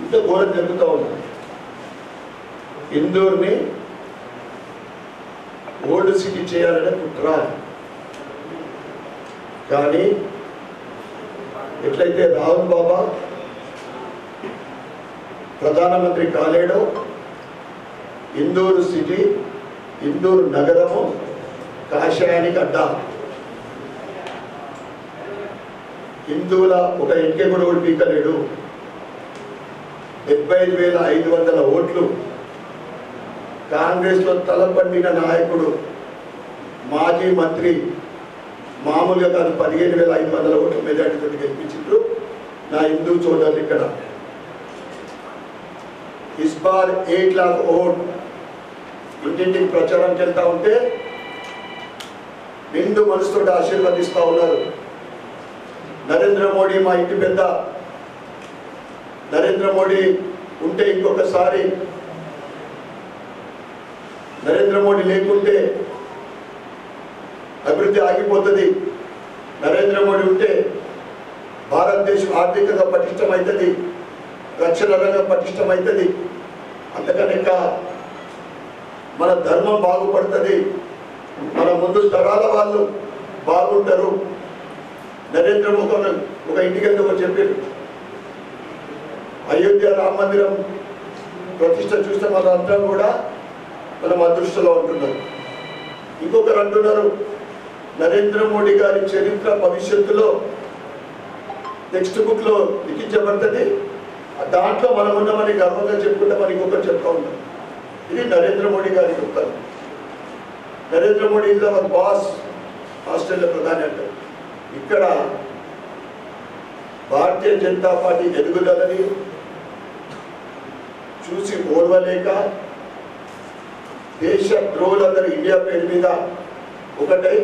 ఇంత ఘోరం జరుగుతూ ఉంది. ఇందూర్ని ఓల్డ్ సిటీ చేయాలనే కుట్ర. కానీ ఎట్లయితే రాహుల్ బాబా ప్రధానమంత్రి కాలేడో ఇందూరు సిటీ, ఇందూరు నగరము కాషాయానికి అడ్డా. హిందువుల ఒక ఇంకే కూడా ఓడిపీకలేడు. 75,500 ఓట్లు కాంగ్రెస్లో తలపండిన నాయకుడు, మాజీ మంత్రి, మామూలుగా కాదు 15,500 ఓట్ల మెజార్టీతో గెలిపించారు నా హిందూ సోదరులు. ఇక్కడ ఇస్ బార్ 8 लाख ఓట్ ఇంటింటికి ప్రచారంకి వెళ్తా ఉంటే నిండు మనసుతో ఆశీర్వదిస్తూ ఉన్నారు. నరేంద్ర మోడీ మా ఇంటి పెద్ద, నరేంద్ర మోడీ ఉంటే ఇంకొకసారి, నరేంద్ర మోడీ లేకుంటే అభివృద్ధి ఆగిపోతుంది, నరేంద్ర మోడీ ఉంటే భారతదేశం ఆర్థికంగా పటిష్టమవుతుంది, రక్షణ రంగం పటిష్టమవుతుంది, అంతకన్నా ఇంకా మన ధర్మం బాగుపడుతుంది, మన ముందు తరాల వాళ్ళు బాగుంటారు. నరేంద్ర మోదీ ఒక ఇంటికి వెళ్తే ఒక చెప్పారు, అయోధ్య రామ మందిరం ప్రతిష్ట చూస్తే మనందరం కూడా మనం అదృష్టంలో ఉంటున్నారు. ఇంకొకరు అంటున్నారు నరేంద్ర మోడీ గారి చరిత్ర భవిష్యత్తులో టెక్స్ట్ బుక్ లో లిఖించబడుతుంది, దాంట్లో మనం ఉన్నామని గర్వంగా చెప్పుకుంటామని ఇంకొకరు చెప్తా ఉన్నాం. ఇది నరేంద్ర మోడీ గారి గొప్పతనం. Narendra Modi is our boss, Australia ప్రధాని అంటారు. ఇక్కడ భారతీయ జనతా పార్టీ ఎదుగుదలని చూసి ఓర్వలేక దేశ ద్రోహులందరూ ఇండియా పేరు మీద ఒకటై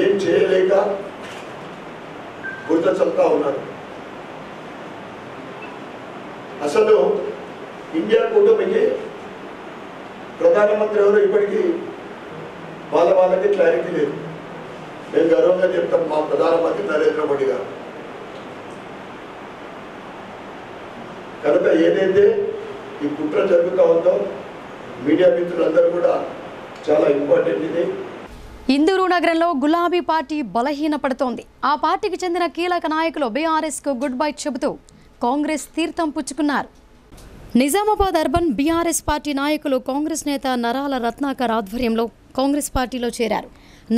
ఏం చేయలేక గుర్తు చెప్తా ఉన్నారు. అసలు ఇండియా కూటమికి ప్రధానమంత్రి ఎవరు ఇప్పటికీ వాళ్ళకి క్లారిటీ లేదు. మేము గర్వంగా చెప్తాం మా ప్రధానమంత్రి నరేంద్ర మోడీ గారు. కనుక ఏదైతే ఈ కుట్ర జరుగుతూ ఉందో మీడియా మిత్రులందరూ కూడా చాలా ఇంపార్టెంట్. ఇది ఇందూరు నగరంలో గులాబీ పార్టీ బలహీనపడుతోంది. ఆ పార్టీకి చెందిన కీలక నాయకులు బీఆర్ఎస్కు గుడ్ బై చెబుతూ కాంగ్రెస్ తీర్థం పుచ్చుకున్నారు. నిజామాబాద్ అర్బన్ బీఆర్ఎస్ పార్టీ నాయకులు కాంగ్రెస్ నేత నరాల రత్నాకర్ ఆధ్వర్యంలో కాంగ్రెస్ పార్టీలో చేరారు.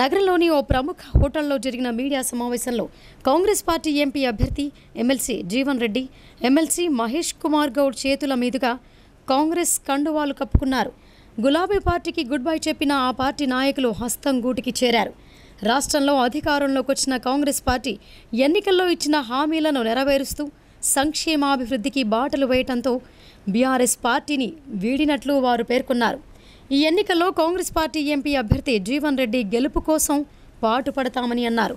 నగరంలోని ఓ ప్రముఖ హోటల్లో జరిగిన మీడియా సమావేశంలో కాంగ్రెస్ పార్టీ ఎంపీ అభ్యర్థి ఎమ్మెల్సీ జీవన్ రెడ్డి, ఎమ్మెల్సీ మహేష్ కుమార్ గౌడ్ చేతుల మీదుగా కాంగ్రెస్ కండువాలు కప్పుకున్నారు. గులాబీ పార్టీకి గుడ్ బై చెప్పిన ఆ పార్టీ నాయకులు హస్తం గూటికి చేరారు. రాష్ట్రంలో అధికారంలోకి వచ్చిన కాంగ్రెస్ పార్టీ ఎన్నికల్లో ఇచ్చిన హామీలను నెరవేరుస్తూ సంక్షేమాభివృద్ధికి బాటలు వేయటంతో బీఆర్ఎస్ పార్టీని వీడినట్లు వారు పేర్కొన్నారు. ఈ ఎన్నికల్లో కాంగ్రెస్ పార్టీ ఎంపీ అభ్యర్థి జీవన్ రెడ్డి గెలుపు కోసం పాటుపడతామని అన్నారు.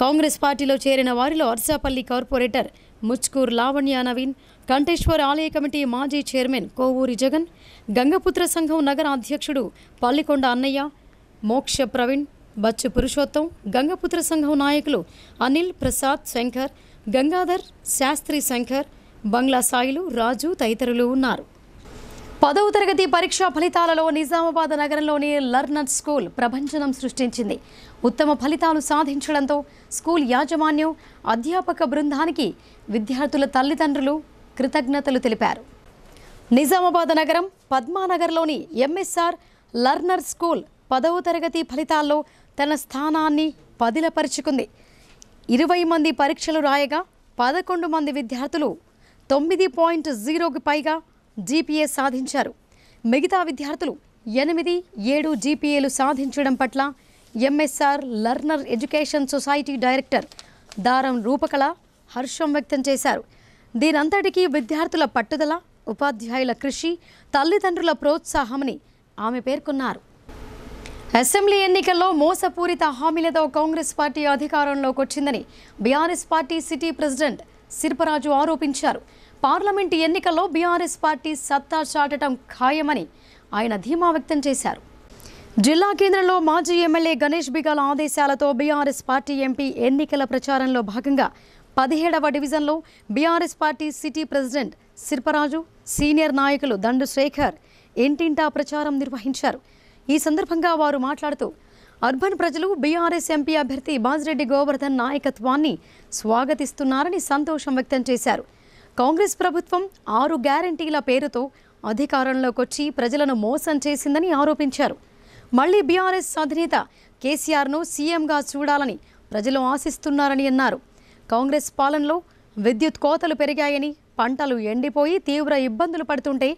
కాంగ్రెస్ పార్టీలో చేరిన వారిలో అర్సాపల్లి కార్పొరేటర్ ముచ్కూర్ లావణ్య నవీన్, కంఠేశ్వర్ ఆలయ కమిటీ మాజీ చైర్మన్ కోవూరి జగన్, గంగపుత్ర సంఘం నగర అధ్యక్షుడు పల్లికొండ అన్నయ్య, మోక్ష ప్రవీణ్, బచ్చు పురుషోత్తం, గంగపుత్ర సంఘం నాయకులు అనిల్, ప్రసాద్, శంకర్, గంగాధర్, శాస్త్రి శంకర్, బంగ్లా సాయిలు, రాజు తదితరులు ఉన్నారు. 10వ తరగతి పరీక్షా ఫలితాలలో నిజామాబాద్ నగరంలోని లర్నర్ స్కూల్ ప్రభంజనం సృష్టించింది. ఉత్తమ ఫలితాలు సాధించడంతో స్కూల్ యాజమాన్యం, అధ్యాపక బృందానికి విద్యార్థుల తల్లిదండ్రులు కృతజ్ఞతలు తెలిపారు. నిజామాబాద్ నగరం పద్మానగర్లోని ఎంఎస్ఆర్ లర్నర్ స్కూల్ 10వ తరగతి ఫలితాల్లో తన స్థానాన్ని పదిలపరుచుకుంది. 20 మంది పరీక్షలు రాయగా 11 మంది విద్యార్థులు 9.0కి పైగా జీపీఏ సాధించారు. మిగతా విద్యార్థులు 8, 7 జీపీఏలు సాధించడం పట్ల MSR learner education society director దారం రూపకళ హర్షం వ్యక్తం చేశారు. దీనంతటికీ విద్యార్థుల పట్టుదల, ఉపాధ్యాయుల కృషి, తల్లిదండ్రుల ప్రోత్సాహమని ఆమె పేర్కొన్నారు. అసెంబ్లీ ఎన్నికల్లో మోసపూరిత హామీలతో కాంగ్రెస్ పార్టీ అధికారంలోకి వచ్చిందని బీఆర్ఎస్ పార్టీ సిటీ ప్రెసిడెంట్ శిల్పరాజు ఆరోపించారు. పార్లమెంటు ఎన్నికల్లో బీఆర్ఎస్ పార్టీ సత్తా చాటడం ఖాయమని ఆయన ధీమా వ్యక్తం చేశారు. జిల్లా కేంద్రంలో మాజీ ఎమ్మెల్యే గణేష్ బిగాల ఆదేశాలతో బీఆర్ఎస్ పార్టీ ఎంపీ ఎన్నికల ప్రచారంలో భాగంగా 17వ డివిజన్లో BRS party city president Shilparaju, senior నాయకులు దండు శేఖర్ ఇంటింటా ప్రచారం నిర్వహించారు. ఈ సందర్భంగా వారు మాట్లాడుతూ అర్బన్ ప్రజలు బీఆర్ఎస్ ఎంపీ అభ్యర్థి బాజిరెడ్డి గోవర్ధన్ నాయకత్వాన్ని స్వాగతిస్తున్నారని సంతోషం వ్యక్తం చేశారు. కాంగ్రెస్ ప్రభుత్వం 6 గ్యారంటీల పేరుతో అధికారంలోకి వచ్చి ప్రజలను మోసం చేసిందని ఆరోపించారు. మళ్లీ బీఆర్ఎస్ అధినేత కేసీఆర్ను సీఎంగా చూడాలని ప్రజలు ఆశిస్తున్నారని అన్నారు. కాంగ్రెస్ పాలనలో విద్యుత్ కోతలు పెరిగాయని, పంటలు ఎండిపోయి తీవ్ర ఇబ్బందులు పడుతుంటే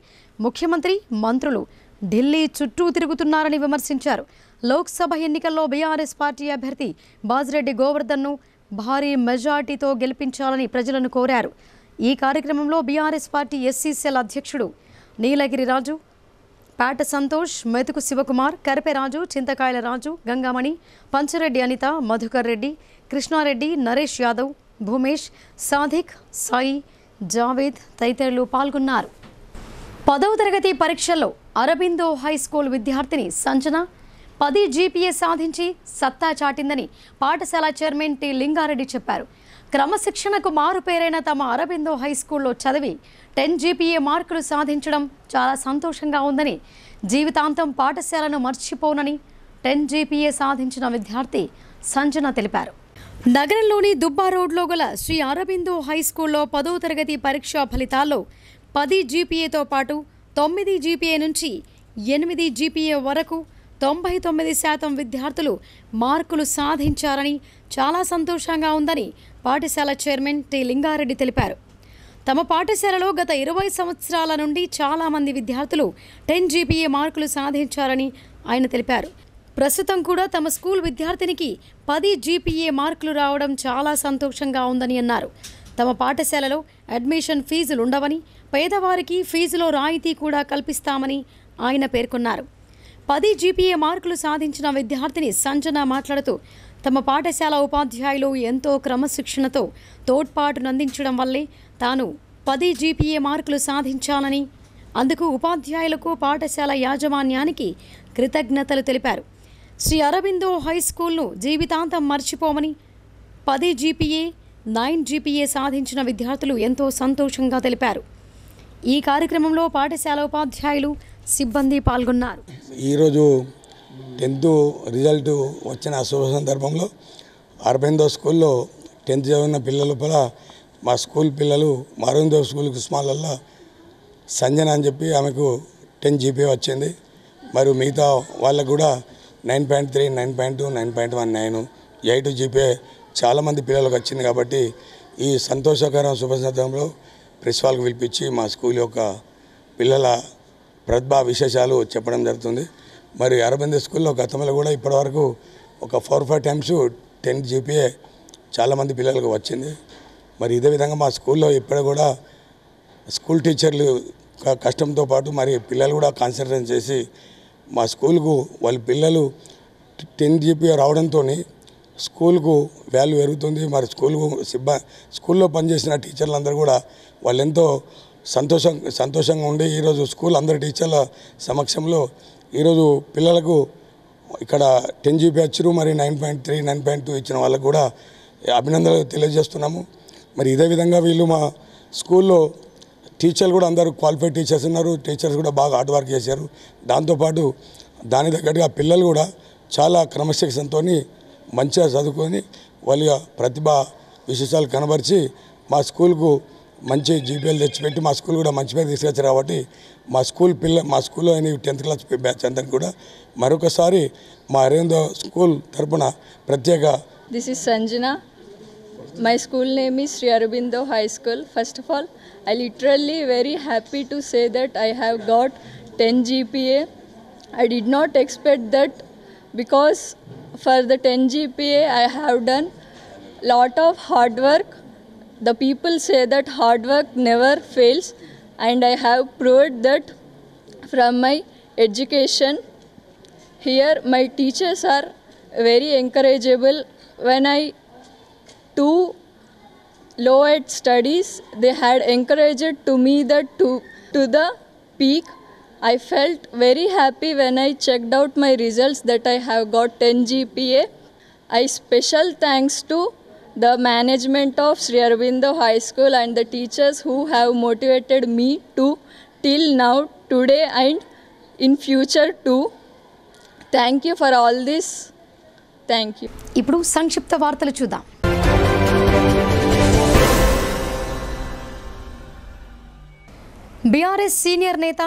ముఖ్యమంత్రి, మంత్రులు ఢిల్లీ చుట్టూ తిరుగుతున్నారని విమర్శించారు. లోక్సభ ఎన్నికల్లో బీఆర్ఎస్ పార్టీ అభ్యర్థి బాజిరెడ్డి గోవర్ధన్ను భారీ మెజార్టీతో గెలిపించాలని ప్రజలను కోరారు. ఈ కార్యక్రమంలో బీఆర్ఎస్ పార్టీ ఎస్సీ సెల్ అధ్యక్షుడు నీలగిరి రాజు, పేట సంతోష్, మెతుకు శివకుమార్, కరిపె రాజు, చింతకాయల రాజు, గంగామణి, పంచరెడ్డి అనిత, మధుకర్ రెడ్డి, కృష్ణారెడ్డి, నరేష్ యాదవ్, భూమేష్, సాదిక్, సాయి, జావేద్ తదితరులు పాల్గొన్నారు. 10వ తరగతి పరీక్షల్లో అరబిందో హై స్కూల్ విద్యార్థిని సంజన 10 జీపీఏ సాధించి సత్తా చాటిందని పాఠశాల చైర్మన్ టి లింగారెడ్డి చెప్పారు. క్రమశిక్షణకు మారుపేరైన తమ అరబిందో హై స్కూల్లో చదివి 10 జీపీఏ మార్కులు సాధించడం చాలా సంతోషంగా ఉందని, జీవితాంతం పాఠశాలను మర్చిపోనని 10 జీపీఏ సాధించిన విద్యార్థి సంజన తెలిపారు. నగరంలోని దుబ్బా రోడ్లో గల శ్రీ అరబిందో హై స్కూల్లో 10వ తరగతి పరీక్షా ఫలితాల్లో 10 జీపీఏతో పాటు 9 జీపీఏ నుంచి 8 జీపీఏ వరకు 99% విద్యార్థులు మార్కులు సాధించారని, చాలా సంతోషంగా ఉందని పాఠశాల చైర్మన్ టి లింగారెడ్డి తెలిపారు. తమ పాఠశాలలో గత 20 సంవత్సరాల నుండి చాలామంది విద్యార్థులు 10 జీపీఏ మార్కులు సాధించారని ఆయన తెలిపారు. ప్రస్తుతం కూడా తమ స్కూల్ విద్యార్థినికి 10 జీపీఏ మార్కులు రావడం చాలా సంతోషంగా ఉందని అన్నారు. తమ పాఠశాలలో అడ్మిషన్ ఫీజులు ఉండవని, పేదవారికి ఫీజులో రాయితీ కూడా కల్పిస్తామని ఆయన పేర్కొన్నారు. 10 జీపీఏ మార్కులు సాధించిన విద్యార్థిని సంజన మాట్లాడుతూ తమ పాఠశాల ఉపాధ్యాయులు ఎంతో క్రమశిక్షణతో తోడ్పాటునందించడం వల్లే తాను 10 జీపీఏ మార్కులు సాధించాలని, అందుకు ఉపాధ్యాయులకు, పాఠశాల యాజమాన్యానికి కృతజ్ఞతలు తెలిపారు. శ్రీ అరబిందో హై స్కూల్ను జీవితాంతం మర్చిపోమని, 10 జీపీఏ, 9 జీపీఏ సాధించిన విద్యార్థులు ఎంతో సంతోషంగా తెలిపారు. ఈ కార్యక్రమంలో పాఠశాల ఉపాధ్యాయులు, సిబ్బంది పాల్గొన్నారు. ఈరోజు 10th రిజల్ట్ వచ్చిన శుభ సందర్భంలో అరబిందో స్కూల్లో 10th చదివిన పిల్లల లోపల మా స్కూల్ పిల్లలు అరబిందో స్కూల్ ఉస్మాన్లలో సంజన అని చెప్పి ఆమెకు 10 జీపీఏ వచ్చింది. మరియు మిగతా వాళ్ళకు కూడా 9.3, 9.2, 9.19, 8 జీపీఏ చాలామంది పిల్లలకు వచ్చింది. కాబట్టి ఈ సంతోషకర శుభ సందర్భంలో ప్రిన్సిపాల్కి పిలిపించి మా స్కూల్ యొక్క పిల్లల ప్రతిభా విశేషాలు చెప్పడం జరుగుతుంది. మరి అరబిందో స్కూల్లో గతంలో కూడా ఇప్పటివరకు ఒక 4-5 టైమ్స్ 10 జీపీఏ చాలామంది పిల్లలకు వచ్చింది. మరి ఇదే విధంగా మా స్కూల్లో ఇప్పుడు కూడా స్కూల్ టీచర్లు కష్టంతో పాటు మరి పిల్లలు కూడా కాన్సన్ట్రేట్ చేసి మా స్కూల్కు వాళ్ళ పిల్లలు 10 జీపీఏ రావడంతో స్కూల్కు వాల్యూ పెరుగుతుంది. మరి స్కూల్లో పనిచేసిన టీచర్లందరూ కూడా వాళ్ళు ఎంతో సంతోషంగా ఉండి ఈరోజు స్కూల్ అందరి టీచర్ల సమక్షంలో ఈరోజు పిల్లలకు ఇక్కడ 10 జీపీ వచ్చారు. మరి 9.3, 9.2 ఇచ్చిన వాళ్ళకు కూడా అభినందనలు తెలియజేస్తున్నాము. మరి ఇదే విధంగా వీళ్ళు మా స్కూల్లో టీచర్లు కూడా అందరూ క్వాలిఫైడ్ టీచర్స్ ఉన్నారు. టీచర్స్ కూడా బాగా హార్డ్ వర్క్ చేశారు. దాంతోపాటు దాని తగ్గట్టుగా పిల్లలు కూడా చాలా క్రమశిక్షణతో మంచిగా చదువుకొని వాళ్ళ ప్రతిభ విశేషాలు కనబరిచి మా స్కూల్కు మంచి జీపీఎల్ తెచ్చిపెట్టి మా స్కూల్ కూడా మంచి పేరు తీసుకొచ్చారు. కాబట్టి మా స్కూల్లో 10th క్లాస్ బ్యాచ్ అందరికీ కూడా మరొకసారి మా అరవిందో స్కూల్ తరపున ప్రత్యేక. This is Sanjana. My school name is Sri Aurobindo High School. First of all, I literally very happy to say that I have got 10 GPA. I did not expect that because for the 10 GPA I have done lot of hard work. The people say that hard work never fails, and I have proved that from my education. Here my teachers are very encourageable. When I too low at studies, they had encouraged to me that to the peak. I felt very happy when I checked out my results that I have got 10 GPA. I special thanks to the management of Sri Aurobindo High School and the teachers who have motivated me to till now, today and in future too. Thank you for all this. Thank you. ఇప్పుడు సంక్షిప్త వార్తలు చూద్దాం. BRS senior నేత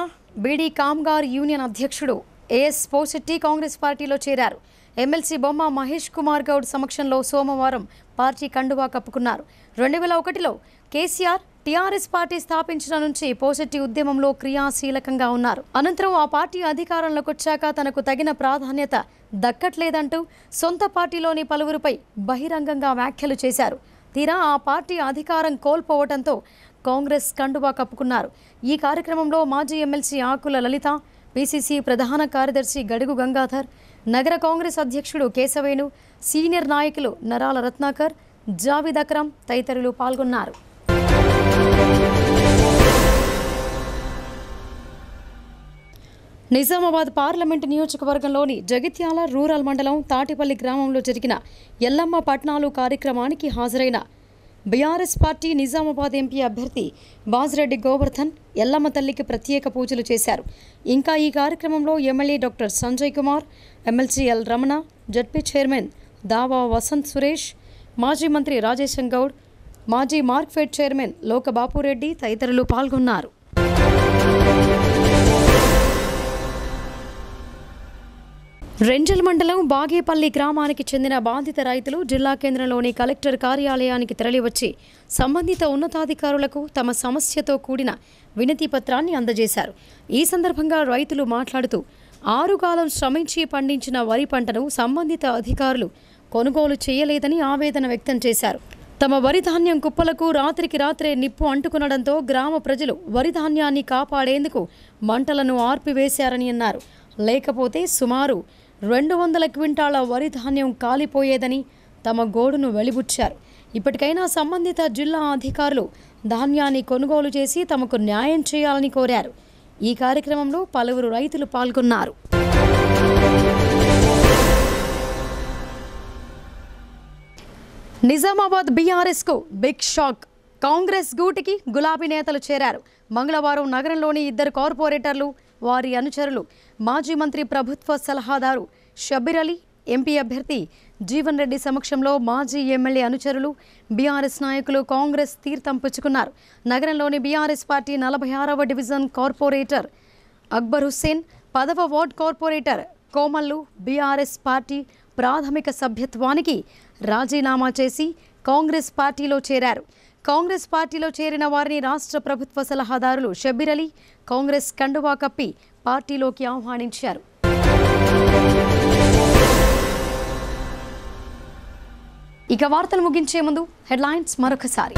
beedi కామ్గార్ union అధ్యక్షుడు as Poshetti Congress పార్టీలో చేరారు. MLC బొమ్మ మహేష్ కుమార్ గౌడ్ సమక్షంలో సోమవారం పార్టీ కండువా కప్పుకున్నారు. 2001లో కేసీఆర్ టీఆర్ఎస్ పార్టీ స్థాపించిన నుంచి పోశెట్టి ఉద్యమంలో క్రియాశీలకంగా ఉన్నారు. అనంతరం ఆ పార్టీ అధికారంలోకి వచ్చాక తనకు తగిన ప్రాధాన్యత దక్కట్లేదంటూ సొంత పార్టీలోని పలువురిపై బహిరంగంగా వ్యాఖ్యలు చేశారు. తీరా ఆ పార్టీ అధికారం కోల్పోవడంతో కాంగ్రెస్ కండువా కప్పుకున్నారు. ఈ కార్యక్రమంలో మాజీ ఎమ్మెల్సీ ఆకుల లలిత, పీసీసీ ప్రధాన కార్యదర్శి గడుగు గంగాధర్, నగర కాంగ్రెస్ అధ్యక్షుడు కేశవేణు, సీనియర్ నాయకులు నరాల రత్నాకర్, జావిద్ అక్రమ్ తదితరులు పాల్గొన్నారు. నిజామాబాద్ పార్లమెంటు నియోజకవర్గంలోని జగిత్యాల రూరల్ మండలం తాటిపల్లి గ్రామంలో జరిగిన ఎల్లమ్మ పట్నాలు కార్యక్రమానికి హాజరైన బీఆర్ఎస్ పార్టీ నిజామాబాద్ ఎంపీ అభ్యర్థి బాజిరెడ్డి గోవర్ధన్ ఎల్లమ్మ తల్లికి ప్రత్యేక పూజలు చేశారు. ఇంకా ఈ కార్యక్రమంలో MLA doctor Sanjay Kumar, MLC L Ramana, ZP chairman దావా వసంత్ సురేష్, మాజీ మంత్రి రాజేశం గౌడ్, మాజీ మార్క్ఫెడ్ చైర్మన్ లోకబాపురెడ్డి తదితరులు పాల్గొన్నారు. రెంజల్ మండలం బాగేపల్లి గ్రామానికి చెందిన బాధిత రైతులు జిల్లా కేంద్రంలోని కలెక్టర్ కార్యాలయానికి తరలివచ్చి సంబంధిత ఉన్నతాధికారులకు తమ సమస్యతో కూడిన వినతి పత్రాన్ని అందజేశారు. ఈ సందర్భంగా రైతులు మాట్లాడుతూ 6 కాలం శ్రమించి పండించిన వరి పంటను సంబంధిత అధికారులు కొనుగోలు చేయలేదని ఆవేదన వ్యక్తం చేశారు. తమ వరి ధాన్యం కుప్పలకు రాత్రికి రాత్రే నిప్పు అంటుకునడంతో గ్రామ ప్రజలు వరి ధాన్యాన్ని కాపాడేందుకు మంటలను ఆర్పివేశారని అన్నారు. లేకపోతే సుమారు 200 క్వింటాల వరి ధాన్యం కాలిపోయేదని తమ గోడును వెలిబుచ్చారు. ఇప్పటికైనా సంబంధిత జిల్లా అధికారులు ధాన్యాన్ని కొనుగోలు చేసి తమకు న్యాయం చేయాలని కోరారు. ఈ కార్యక్రమంలో పలువురు రైతులు పాల్గొన్నారు. నిజామాబాద్ బీఆర్ఎస్కు బిగ్ షాక్. కాంగ్రెస్ గూటికి గులాబీ నేతలు చేరారు. మంగళవారం నగరంలోని 2 కార్పొరేటర్లు, వారి అనుచరులు, మాజీ మంత్రి ప్రభుత్వ సలహాదారు షబ్బీర్ అలీ, ఎంపీ అభ్యర్థి జీవన్ రెడ్డి సమక్షంలో మాజీ ఎమ్మెల్యే అనుచరులు, బీఆర్ఎస్ నాయకులు కాంగ్రెస్ తీర్థం పుచ్చుకున్నారు. నగరంలోని బీఆర్ఎస్ పార్టీ 46వ డివిజన్ కార్పొరేటర్ అక్బర్ హుస్సేన్, 10వ ward corporator Komallu BRS party ప్రాథమిక సభ్యత్వానికి రాజీనామా చేసి కాంగ్రెస్ పార్టీలో చేరారు. కాంగ్రెస్ పార్టీలో చేరిన వారిని రాష్ట్ర ప్రభుత్వ సలహాదారులు షబ్బీర్ అలీ కాంగ్రెస్ కండువా కప్పి పార్టీలోకి ఆహ్వానించారు. ఇక వార్తలు ముగించే ముందు హెడ్లైన్స్ మరొకసారి.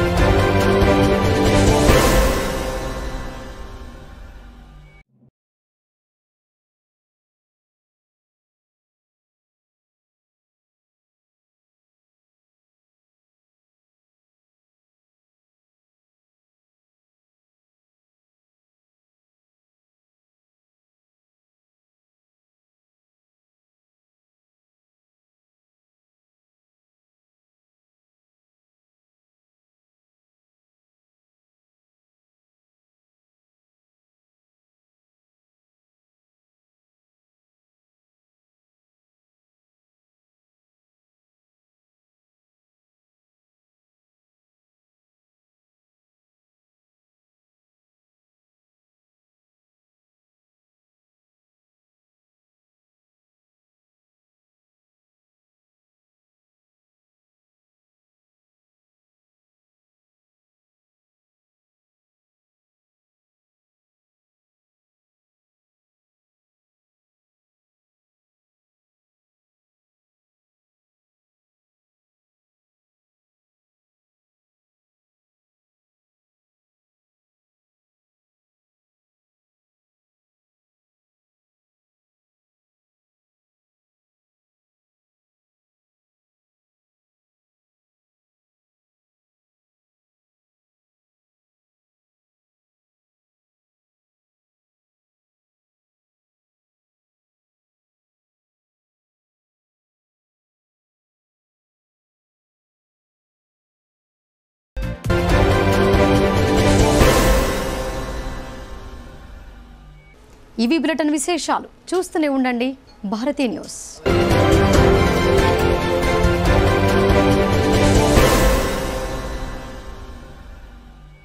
ఇవి బులెటిన్ విశేషాలు. చూస్తూనే ఉండండి భారతీ న్యూస్.